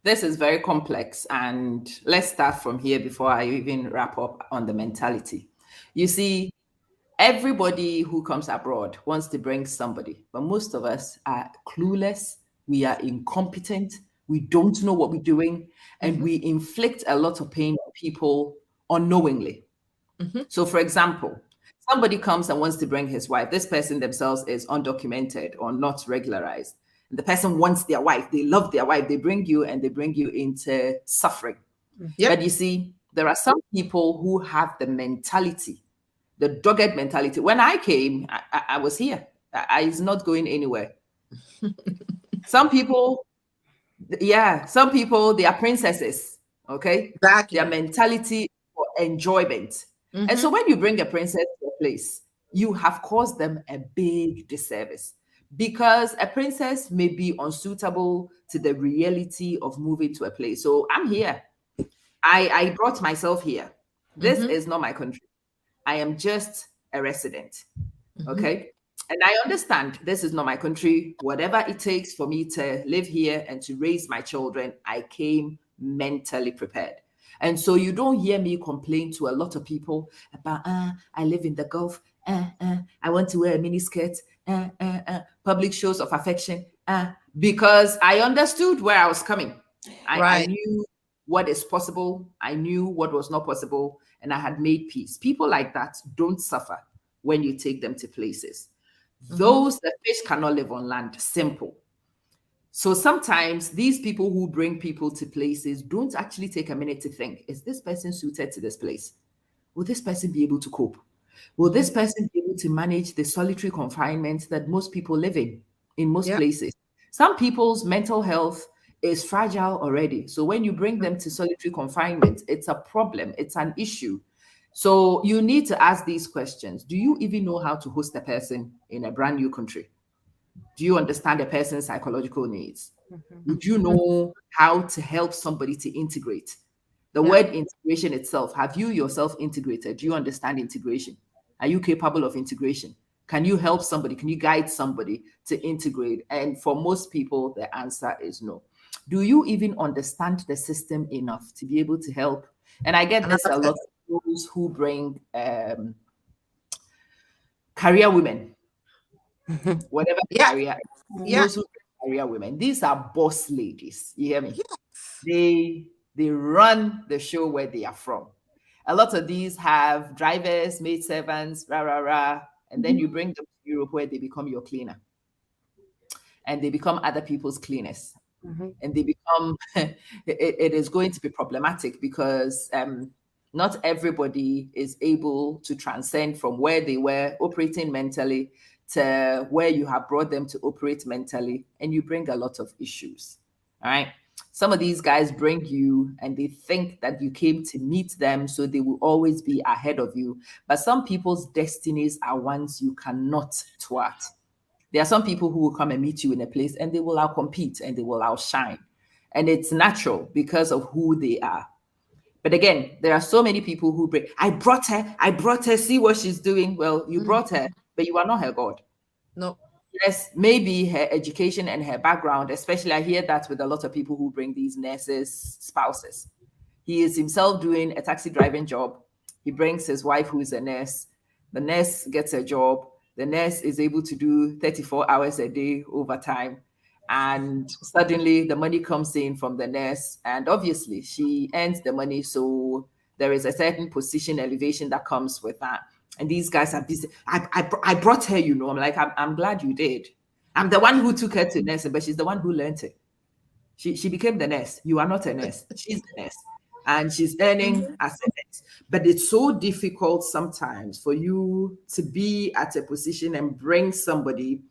This is very complex, and let's start from here before I even wrap up on the mentality. You see, everybody who comes abroad wants to bring somebody, but most of us are clueless, we are incompetent, we don't know what we're doing, and Mhm. we inflict a lot of pain on people unknowingly. Mhm. So, for example, somebody comes and wants to bring his wife. This person themselves is undocumented or not regularized. And the person wants their wife. They love their wife. They bring you and they bring you into suffering. Yep. But you see, there are some people who have the mentality, the dogged mentality. When I came, I was here. I is not going anywhere. Some people, yeah, some people, they are princesses, okay? Their Exactly. mentality for enjoyment. And so Mhm. when you bring a princess to a place, you have caused them a big disservice because a princess may be unsuitable to the reality of moving to a place. So I'm here. I brought myself here. This Mhm. is not my country. I am just a resident. Mhm. Okay. And I understand this is not my country. Whatever it takes for me to live here and to raise my children, I came mentally prepared. And so you don't hear me complain to a lot of people about, I live in the Gulf, I want to wear a mini skirt, public shows of affection, because I understood where I was coming. I Right. knew what is possible, I knew what was not possible, and I had made peace. People like that don't suffer when you take them to places. Mhm. Those the fish cannot live on land, simple. So sometimes these people who bring people to places don't actually take a minute to think, is this person suited to this place? Will this person be able to cope? Will Mhm. this person be able to manage the solitary confinement that most people live in most Yep. places? Some people's mental health is fragile already. So when you bring them to solitary confinement, it's a problem, it's an issue. So you need to ask these questions. Do you even know how to host a person in a brand new country? Do you understand a person's psychological needs? Mhm. Would you Mhm. know how to help somebody to integrate? The Yep. word integration itself, have you yourself integrated? Do you understand integration? Are you capable of integration? Can you help somebody? Can you guide somebody to integrate? And for most people, the answer is no. Do you even understand the system enough to be able to help? And I get this Another a lot, person. those who bring career women, whatever Yeah, career, yeah, those who bring career women, these are boss ladies. You hear me? yeah. They run the show where they are from. A lot of these have drivers, maid servants, rah rah rah, and then you bring them to Europe where they become your cleaner and they become other people's cleaners. And they become it is going to be problematic because not everybody is able to transcend from where they were operating mentally to where you have brought them to operate mentally, and you bring a lot of issues. All right. Some of these guys bring you and they think that you came to meet them, so they will always be ahead of you. But some people's destinies are ones you cannot thwart. There are some people who will come and meet you in a place and they will outcompete and they will outshine. And it's natural because of who they are. But again, there are so many people who bring, I brought her, see what she's doing. Well, you Mm, brought her, but you are not her God. no. Yes, maybe her education and her background, especially I hear that with a lot of people who bring these nurses' spouses. He is himself doing a taxi driving job. He brings his wife, who is a nurse. The nurse gets a job. The nurse is able to do 34 hours a day overtime. And suddenly the money comes in from the nurse. And obviously, she earns the money. So there is a certain position elevation that comes with that. And these guys are busy. I brought her, you know. I'm like, I'm glad you did. I'm the one who took her to nursing, but she's the one who learned it. She became the nurse. You are not a nurse. She's the nurse. And she's earning Mhm. as a nurse. But it's so difficult sometimes for you to be at a position and bring somebody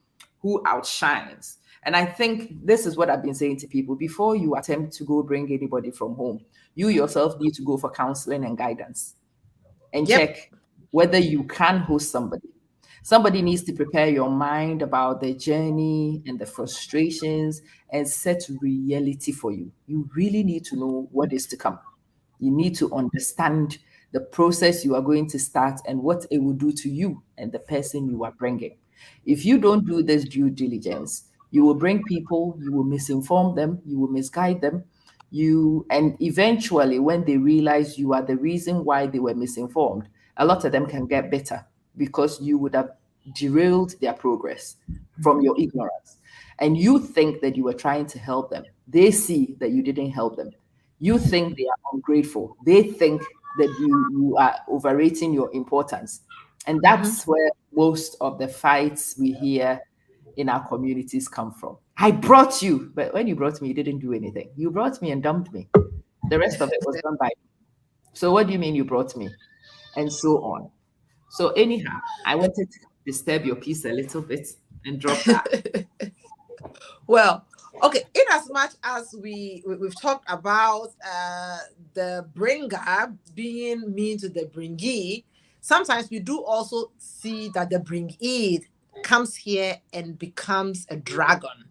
who outshines. And I think this is what I've been saying to people before you attempt to go bring anybody from home, you yourself need to go for counseling and guidance and Yep. check whether you can host somebody. Somebody needs to prepare your mind about the journey and the frustrations and set reality for you. You really need to know what is to come. You need to understand the process you are going to start and what it will do to you and the person you are bringing. If you don't do this due diligence, you will bring people, you will misinform them, you will misguide them, and eventually when they realize you are the reason why they were misinformed, a lot of them can get better because you would have derailed their progress from your ignorance. And you think that you were trying to help them. They see that you didn't help them. You think they are ungrateful. They think that you are overrating your importance. And Mhm. that's where most of the fights we hear in our communities come from. I brought you, but when you brought me, you didn't do anything. You brought me and dumped me. The rest of it was done by me. So what do you mean you brought me? And so on. So anyhow, I wanted to disturb your peace a little bit and drop that. Well, okay. In as much as we've talked about the bringer being mean to the bringee, sometimes we do also see that the bringee comes here and becomes a dragon.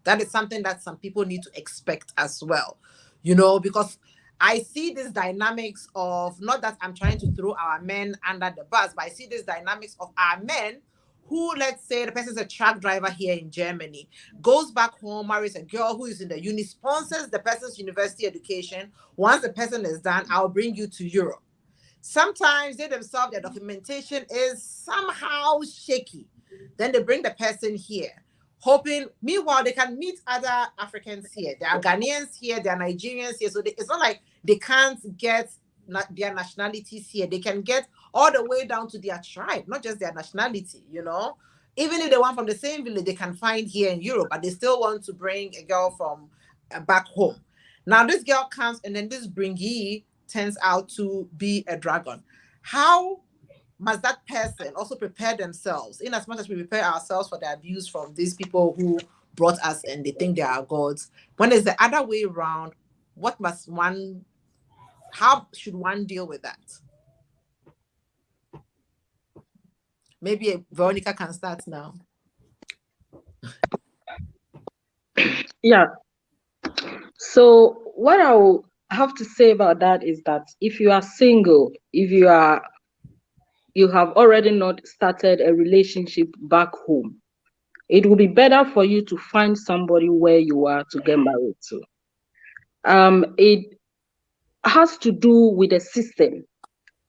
That is something that some people need to expect as well, because I see these dynamics of, not that I'm trying to throw our men under the bus, but I see these dynamics of our men who, let's say the person's a truck driver here in Germany, goes back home, marries a girl who is in the uni, sponsors the person's university education. Once the person is done, I'll bring you to Europe. Sometimes they themselves, their documentation is somehow shaky. Then they bring the person here, hoping, meanwhile, they can meet other Africans here. There are Ghanaians here, there are Nigerians here. So it's not like they can't get their nationalities here. They can get all the way down to their tribe, not just their nationality. Even if they want from the same village, they can find here in Europe, but they still want to bring a girl from back home. Now, this girl comes, and then this bringee turns out to be a dragon. How must that person also prepare themselves, in as much as we prepare ourselves for the abuse from these people who brought us and they think they are gods? When it's the other way around, how should one deal with that? Maybe Veronica can start now. Yeah. So what I will have to say about that is that if you are single, if you are you have already not started a relationship back home. It will be better for you to find somebody where you are to get married to. It has to do with the system.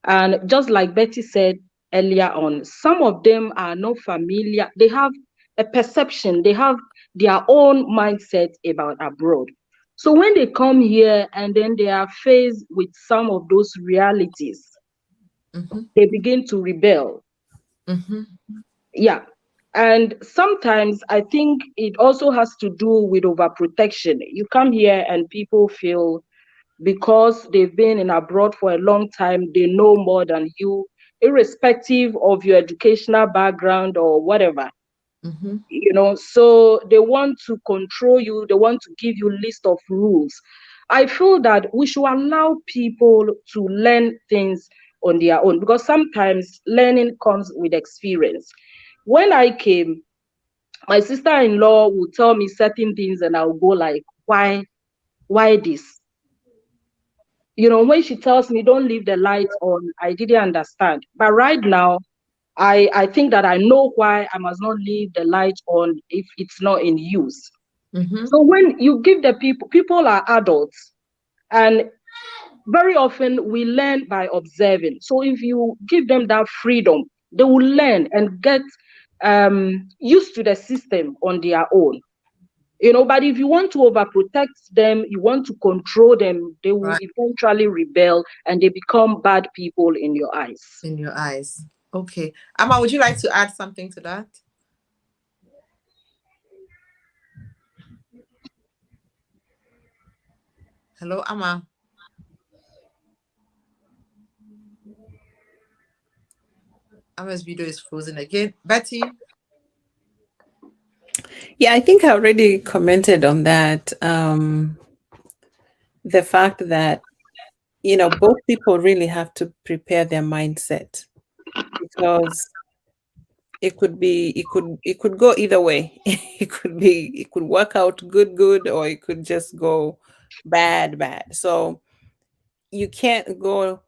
And just like Betty said earlier on, some of them are not familiar. They have a perception, they have their own mindset about abroad. So when they come here and then they are faced with some of those realities, Mm-hmm. they begin to rebel. Mm-hmm. Yeah. And sometimes I think it also has to do with overprotection. You come here and people feel because they've been in abroad for a long time, they know more than you, irrespective of your educational background or whatever. Mm-hmm. So they want to control you, they want to give you list of rules. I feel that we should allow people to learn things on their own, because sometimes learning comes with experience. When I came, my sister-in-law would tell me certain things and I'll go like, why this? When she tells me don't leave the lights on, I didn't understand. But right now, I think that I know why I must not leave the light on if it's not in use. Mm-hmm. So when you give the people are adults, and very often we learn by observing. So if you give them that freedom, they will learn and get used to the system on their own. But if you want to overprotect them, you want to control them, they will Right. eventually rebel and they become bad people in your eyes. In your eyes. Okay. Amma, would you like to add something to that? Hello, Amma. Amma's video is frozen again. Betty? Yeah, I think I already commented on that. The fact that, both people really have to prepare their mindset, because it could go either way. It could work out good, or it could just go bad. So you can't go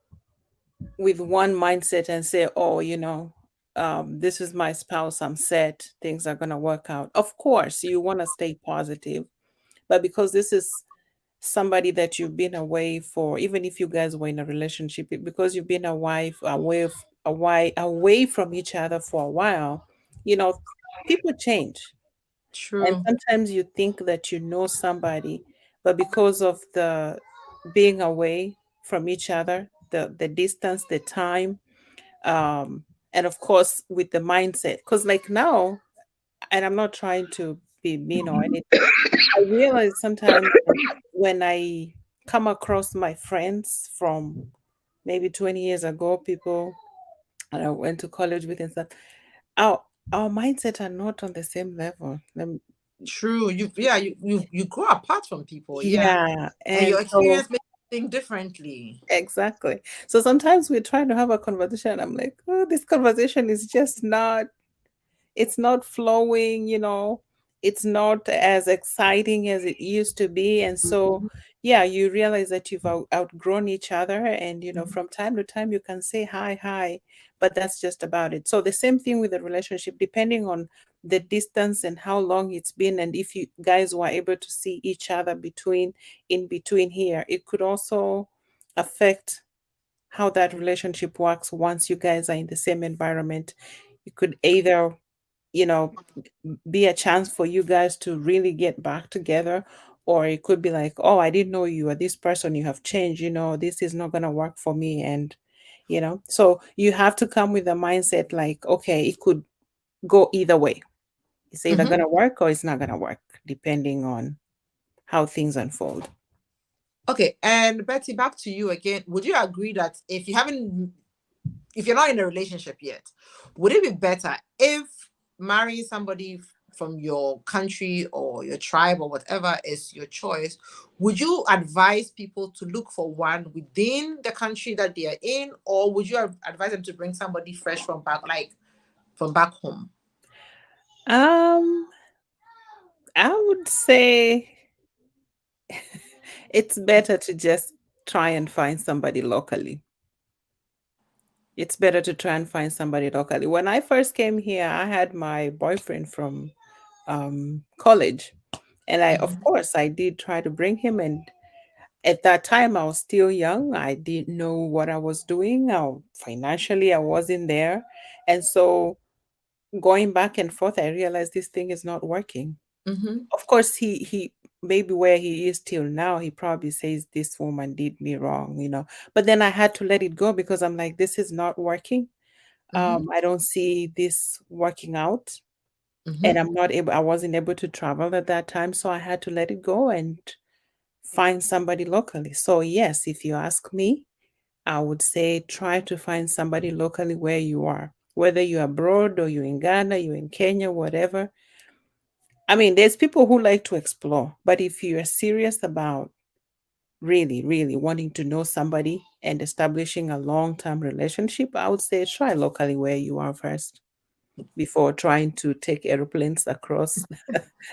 with one mindset and say, oh, this is my spouse, I'm set, things are going to work out. Of course you want to stay positive, but because this is somebody that you've been away for, even if you guys were in a relationship, because you've been away from each other for a while, you know people change. And True. sometimes you think that you know somebody, but because of the being away from each other, the distance, the time, and of course with the mindset, because like now, and I'm not trying to be mean or anything, I realize sometimes that when I come across my friends from maybe 20 years ago, people that I went to college with and stuff, our our mindset are not on the same level. True. You grow apart from people, yeah. Yeah, And and your so experience makes you think differently. exactly. So sometimes we're trying to have a conversation, and I'm like, oh, this conversation is just not, it's not flowing, it's not as exciting as it used to be. And so, yeah, you realize that you've outgrown each other. And, from time to time, you can say hi, but that's just about it. So, the same thing with the relationship, depending on the distance and how long it's been, and if you guys were able to see each other in between here, it could also affect how that relationship works once you guys are in the same environment. You could either, you know, be a chance for you guys to really get back together, or it could be like, oh, I didn't know you are this person, you have changed, this is not going to work for me. And, so you have to come with a mindset like, okay, it could go either way. It's either Mm-hmm. going to work or it's not going to work, depending on how things unfold. Okay, and Betty, back to you again. Would you agree that if you're not in a relationship yet, would it be better if marrying somebody from your country or your tribe or whatever is your choice? Would you advise people to look for one within the country that they are in, or would you advise them to bring somebody fresh from back, like from back home? Um, I would say it's better to just try and find somebody locally. It's better to try and find somebody locally. When I first came here, I had my boyfriend from college, and of Mhm. course, I did try to bring him. And at that time, I was still young. I didn't know what I was doing. Financially, I wasn't there, and so going back and forth, I realized this thing is not working. Mhm. Of course, he maybe where he is till now, he probably says this woman did me wrong, But then I had to let it go because I'm like, this is not working. Mhm. I don't see this working out, and Mhm. I wasn't able to travel at that time, so I had to let it go and find somebody locally. So yes, if you ask me, I would say try to find somebody locally where you are, whether you're abroad or you're in Ghana, you're in Kenya, whatever. I mean, there's people who like to explore, but if you are serious about really, really wanting to know somebody and establishing a long-term relationship, I would say try locally where you are first before trying to take airplanes across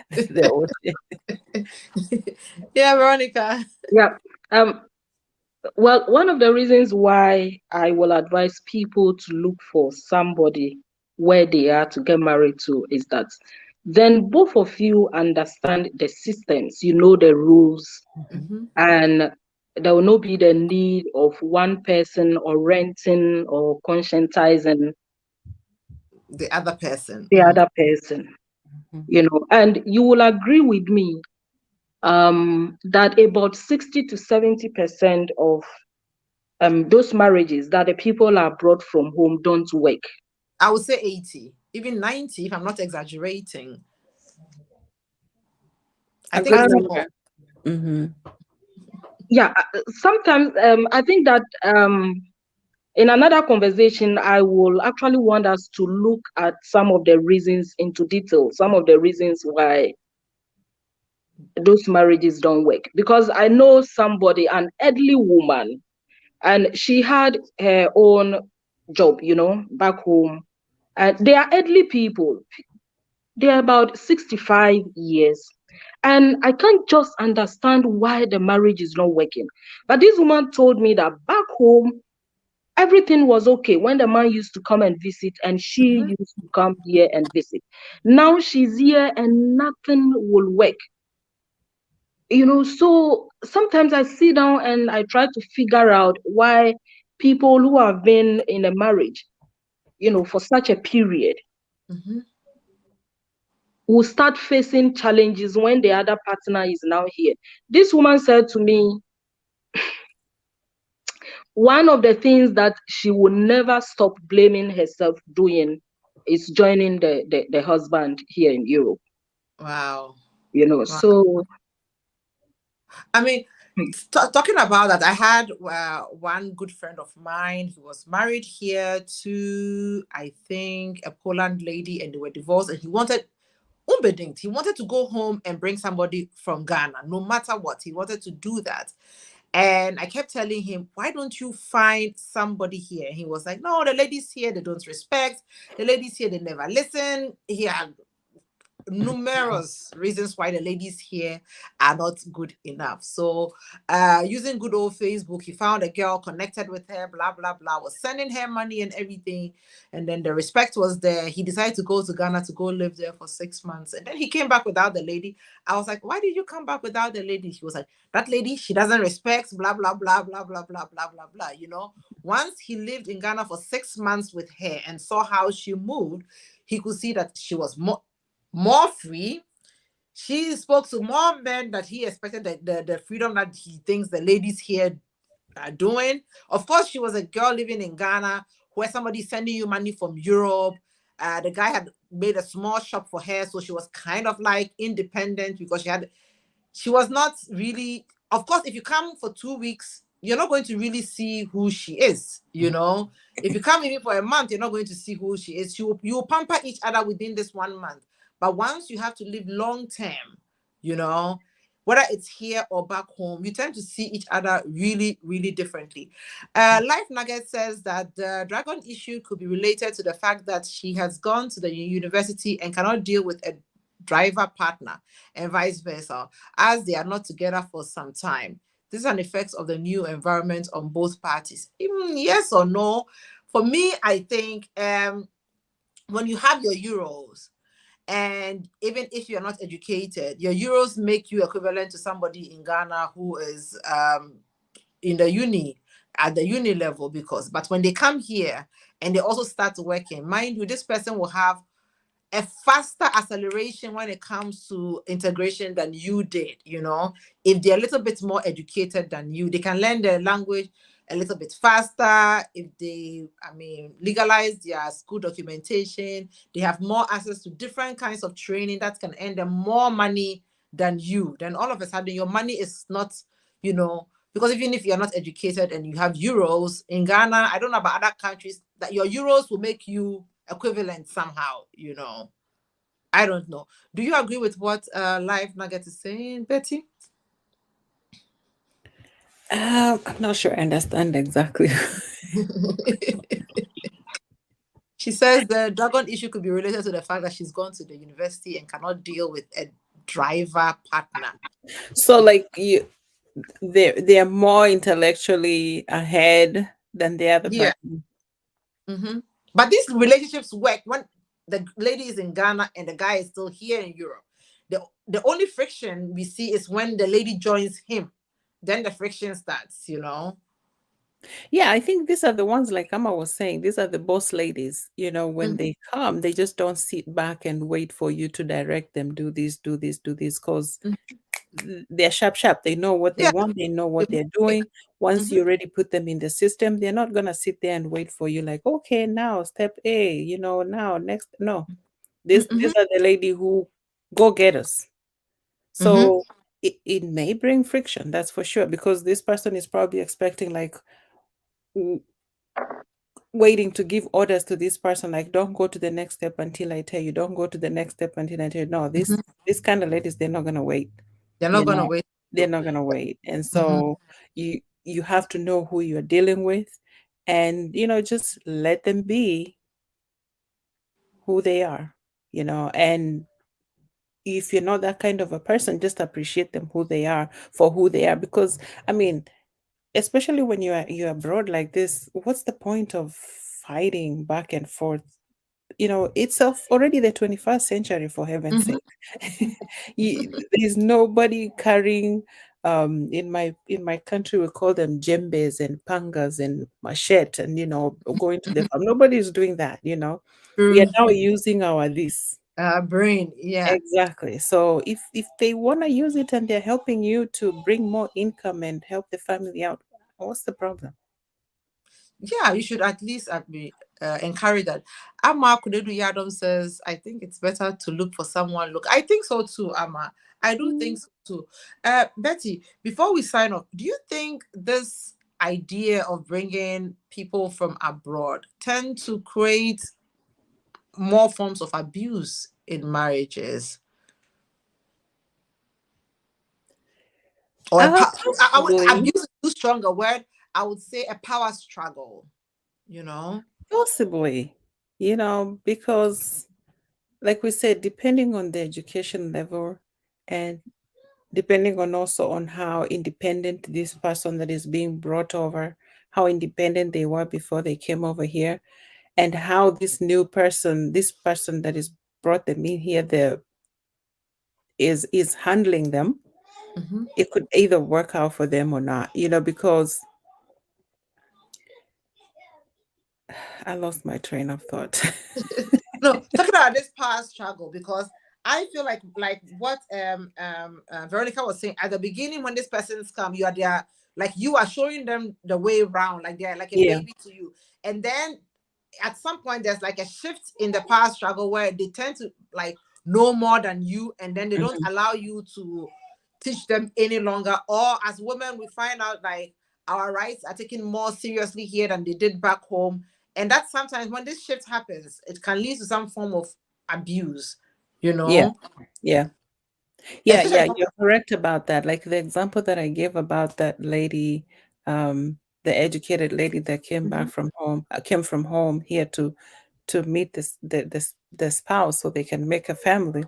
the ocean. Yeah, Veronica. Yeah. Um, well, one of the reasons why I will advise people to look for somebody where they are to get married to is that then both of you understand the systems, you know the rules, Mhm. and there will not be the need of one person or renting or conscientizing The other person. the Mhm. other person, and you will agree with me that about 60 to 70% of those marriages that the people are brought from home don't work. I would say 80, even 90, if I'm not exaggerating. I think Agree it's And with more. her. Mm-hmm. yeah, sometimes I think that in another conversation, I will actually want us to look at some of the reasons into detail, some of the reasons why those marriages don't work. Because I know somebody, an elderly woman, and she had her own job, back home. And they are elderly people. They are about 65 years. And I can't just understand why the marriage is not working. But this woman told me that back home, everything was okay when the man used to come and visit, and she Mhm. used to come here and visit. Now she's here and nothing will work. So sometimes I sit down and I try to figure out why people who have been in a marriage, for such a period, Mhm. will start facing challenges when the other partner is now here. This woman said to me, one of the things that she will never stop blaming herself doing is joining the husband here in Europe. Wow. Wow. So I mean, talking about that, I had one good friend of mine. He was married here to, I think, a Poland lady, and they were divorced. And he wanted, unbedingt, he wanted to go home and bring somebody from Ghana, no matter what. He wanted to do that. And I kept telling him, why don't you find somebody here? And he was like, no, the ladies here, they don't respect. The ladies here, they never listen. He had numerous reasons why the ladies here are not good enough. So, using good old Facebook, he found a girl, connected with her, blah, blah, blah, was sending her money and everything. And then the respect was there. He decided to go to Ghana to go live there for 6 months. And then he came back without the lady. I was like, why did you come back without the lady? He was like, that lady, she doesn't respect, blah, blah, blah, blah, blah, blah, blah, blah, blah. Once he lived in Ghana for 6 months with her and saw how she moved, he could see that she was more free. She spoke to more men that he expected, the freedom that he thinks the ladies here are doing. Of course, she was a girl living in Ghana where somebody sending you money from Europe. The guy had made a small shop for her, so she was kind of like independent because she was not really, of course, if you come for 2 weeks, you're not going to really see who she is. If you come even for a month, you're not going to see who she is. You will pamper each other within this 1 month. But once you have to live long term, you know, whether it's here or back home, you tend to see each other really, really differently. Life Nugget says that the dragon issue could be related to the fact that she has gone to the university and cannot deal with a driver partner and vice versa, as they are not together for some time. This is an effect of the new environment on both parties. Even yes or no, For me, I think when you have your euros, and even if you're not educated, your euros make you equivalent to somebody in Ghana who is in the uni, at the uni level. Because but when they come here and they also start working, mind you, this person will have a faster acceleration when it comes to integration than you did. If they're a little bit more educated than you, they can learn the language a little bit faster. If they, legalize their school documentation, they have more access to different kinds of training that can earn them more money than you. Then all of a sudden your money is not, because even if you're not educated and you have euros in Ghana, I don't know about other countries, that your euros will make you equivalent somehow. I don't know. Do you agree with what Life Nugget is saying, Betty? I'm not sure I understand exactly. She says the dragon issue could be related to the fact that she's gone to the university and cannot deal with a driver partner. So like they're more intellectually ahead than the other Yeah. person. Mm-hmm. But these relationships work when the lady is in Ghana and the guy is still here in Europe. The only friction we see is when the lady joins him. Then the friction starts. Yeah, I think these are the ones, like Amma was saying, these are the boss ladies. When Mm-hmm. they come, they just don't sit back and wait for you to direct them, do this, do this, do this, because they're sharp, sharp. They know what they Yeah. want, they know They what move they're quick. doing. Once Mm-hmm. you already put them in the system, they're not gonna sit there and wait for you, like, okay, now step A, now next. No. These Mm-hmm. are the lady who go get us. Mm-hmm. So it may bring friction, that's for sure, because this person is probably expecting, like, w- waiting to give orders to this person, like, don't go to the next step until I tell you, don't go to the next step until I tell you. No, Mm-hmm. this kind of ladies, they're not gonna wait. They're not You gonna know, wait. they're not gonna wait. And Mm-hmm. so you have to know who you're dealing with, and just let them be who they are, and if you're not that kind of a person, just appreciate them who they are for who they are. Because I mean, especially when you're abroad like this, what's the point of fighting back and forth? It's already the 21st century, for heaven's Mm-hmm. sake. There's nobody carrying, in my country we call them djembes and pangas and machete, and going to the farm. Nobody's doing that. We are True. now using our this. Brain. Yeah. Exactly. So if they want to use it and they're helping you to bring more income and help the family out, what's the problem? Yeah, you should at least be encourage that. Amma Kudedu Yadom says, I think it's better to look for someone. Look, I think so too, Amma. I do Mm. think so too. Betty, before we sign off, do you think this idea of bringing people from abroad tend to create more forms of abuse in marriages? Or Possibly, abuse is too strong a word. I would say a power struggle, you know? possibly, because like we said, depending on the education level and depending on also on how independent this person that is being brought over, how independent they were before they came over here, and how this person that is brought them in here, is handling them, Mhm. it could either work out for them or not, because I lost my train of thought. No, talking about this power struggle, because I feel like what Veronica was saying at the beginning, when these persons come, you are there, like you are showing them the way around, like they're like a Yeah. baby to you. And then at some point there's like a shift in the power struggle where they tend to like know more than you, and then they don't Mhm. allow you to teach them any longer. Or as women, we find out like our rights are taken more seriously here than they did back home. And that sometimes when this shift happens, it can lead to some form of abuse, you Yeah. know, Yeah. Yeah, especially yeah, from. you're correct about that. Like the example that I gave about that lady, the educated lady that Mhm, came from home here to meet the spouse so they can make a family.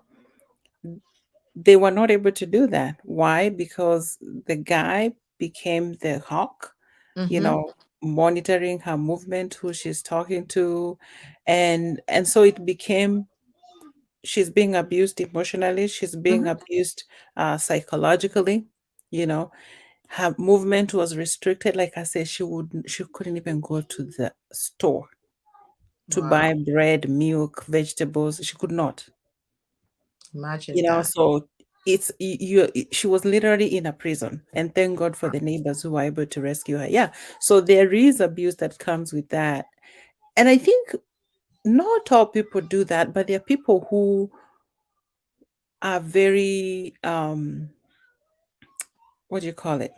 They were not able to do that. Why? Because the guy became the hawk, you mhm, know. monitoring her movement, who she's talking to, and so it became she's being abused emotionally, she's being Mhm. abused psychologically, you know. Her movement was restricted. Like I said, she couldn't even go to the store to Wow. buy bread, milk, vegetables. She could not, Imagine you know. that. So she was literally in a prison, and thank God for the neighbors who were able to rescue her. Yeah, so there is abuse that comes with that. And I think not all people do that, but there are people who are very what do you call it,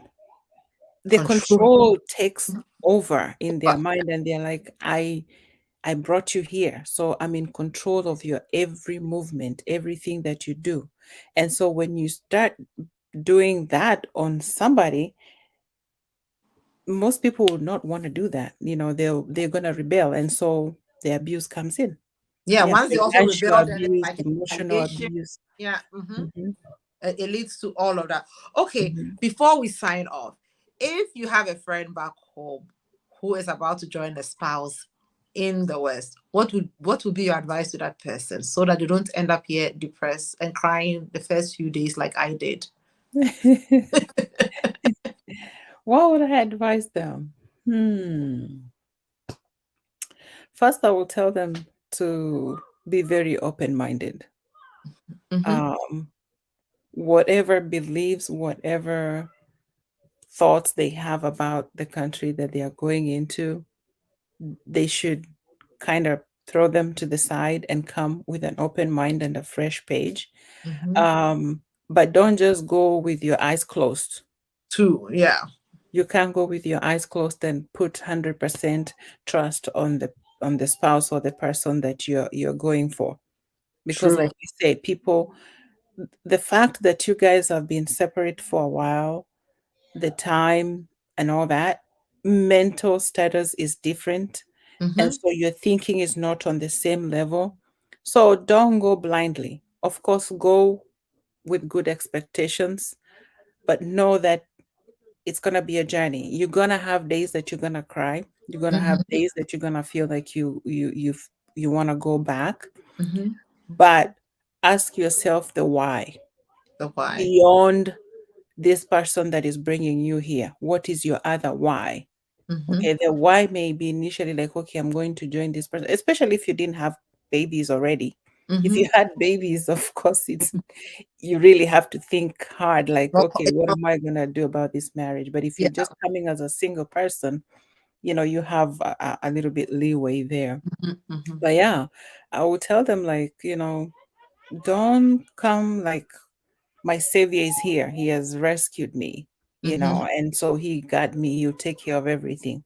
the Control. control takes over in their mind, and they're like, I brought you here, so I'm in control of your every movement, everything that you do. And so when you start doing that on somebody, most people would not want to do that. You know, they're gonna rebel, and so the abuse comes in. Yeah, Yeah, once they also financial rebel, then it's abuse, like emotional retaliation. abuse. Yeah. Mm-hmm. Hmm. It leads to all of that. Okay, Hmm. before we sign off, if you have a friend back home who is about to join the spouse in the West, what would be your advice to that person so that they don't end up here depressed and crying the first few days like I did? What would I advise them? First, I will tell them to be very open-minded. Mm-hmm. Um, Whatever beliefs, whatever thoughts they have about the country that they are going into, they should kind of throw them to the side and come with an open mind and a fresh page. Mm-hmm. Um, but don't just go with your eyes closed. Two, yeah, You can't go with your eyes closed and put 100% trust on the spouse or the person that you're going for. Because true. like you say, people, the fact that you guys have been separate for a while, the time and all that, mental status is different. And Mm-hmm. so your thinking is not on the same level. So don't go blindly. Of course, go with good expectations, but know that it's gonna be a journey. You're gonna have days that you're gonna cry. You're gonna have Mm-hmm. days that you're gonna feel like you wanna go back. Mm-hmm. But ask yourself the why. The why. Beyond this person that is bringing you here, what is your other why? Mm-hmm. Okay, the why may be initially like, okay, I'm going to join this person, especially if you didn't have babies already. If Mm-hmm. you had babies, of course, it's you really have to think hard, like, Well, okay, what am I gonna do about this marriage? But if yeah. you're just coming as a single person, you know, you have a little bit leeway there. Mm-hmm. Mm-hmm. But yeah, I would tell them, like, don't come like my savior is here. He has rescued me, Mm-hmm. and so he got me. He'll take care of everything.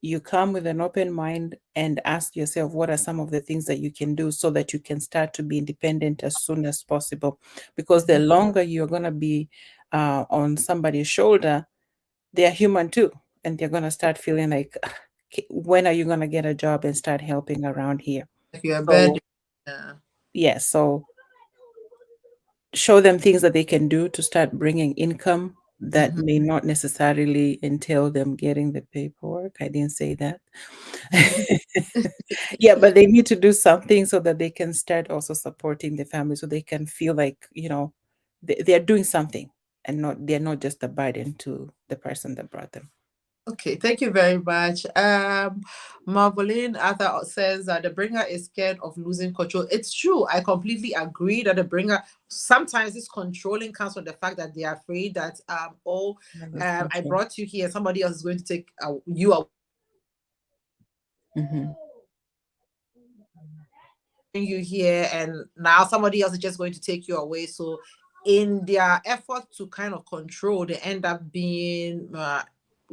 You come with an open mind and ask yourself, what are some of the things that you can do so that you can start to be independent as soon as possible? Because the longer you're going to be on somebody's shoulder, they're human too. And they're going to start feeling like, "Ah, when are you going to get a job and start helping around here?" Like you're a So, bed. Yeah. yeah, so show them things that they can do to start bringing income that Mm-hmm. may not necessarily entail them getting the paperwork. I didn't say that. Mm-hmm. Yeah, but they need to do something so that they can start also supporting the family, so they can feel like, they're doing something, and they're not just a burden to the person that brought them. Okay, thank you very much. Marveline Arthur says that the bringer is scared of losing control. It's true. I completely agree that the bringer sometimes this controlling comes from the fact that they are afraid that I lose I control. brought you here, somebody else is going to take you away. Hmm. Bring you here, and now somebody else is just going to take you away. So in their effort to kind of control, they end up being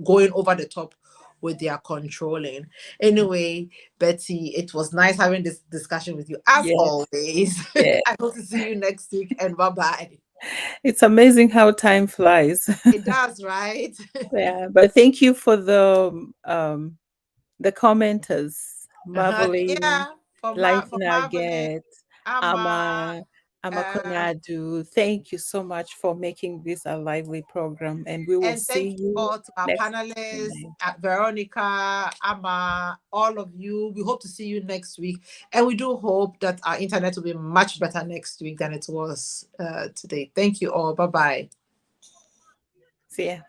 going over the top with their controlling. Anyway, Betty, it was nice having this discussion with you as Yes, always. yeah. I hope to see you next week, and bye bye. It's amazing how time flies. It does, right? Yeah, but thank you for the commenters, Uh-huh. Marveline, Yeah, Life for Marvelyn, Nugget, Amma, Ama, Amakonadu, thank you so much for making this a lively program, and we will And thank see you you all to our next panelists, time. Veronica, Amma, all of you. We hope to see you next week. And we do hope that our internet will be much better next week than it was today. Thank you all. Bye-bye. See ya.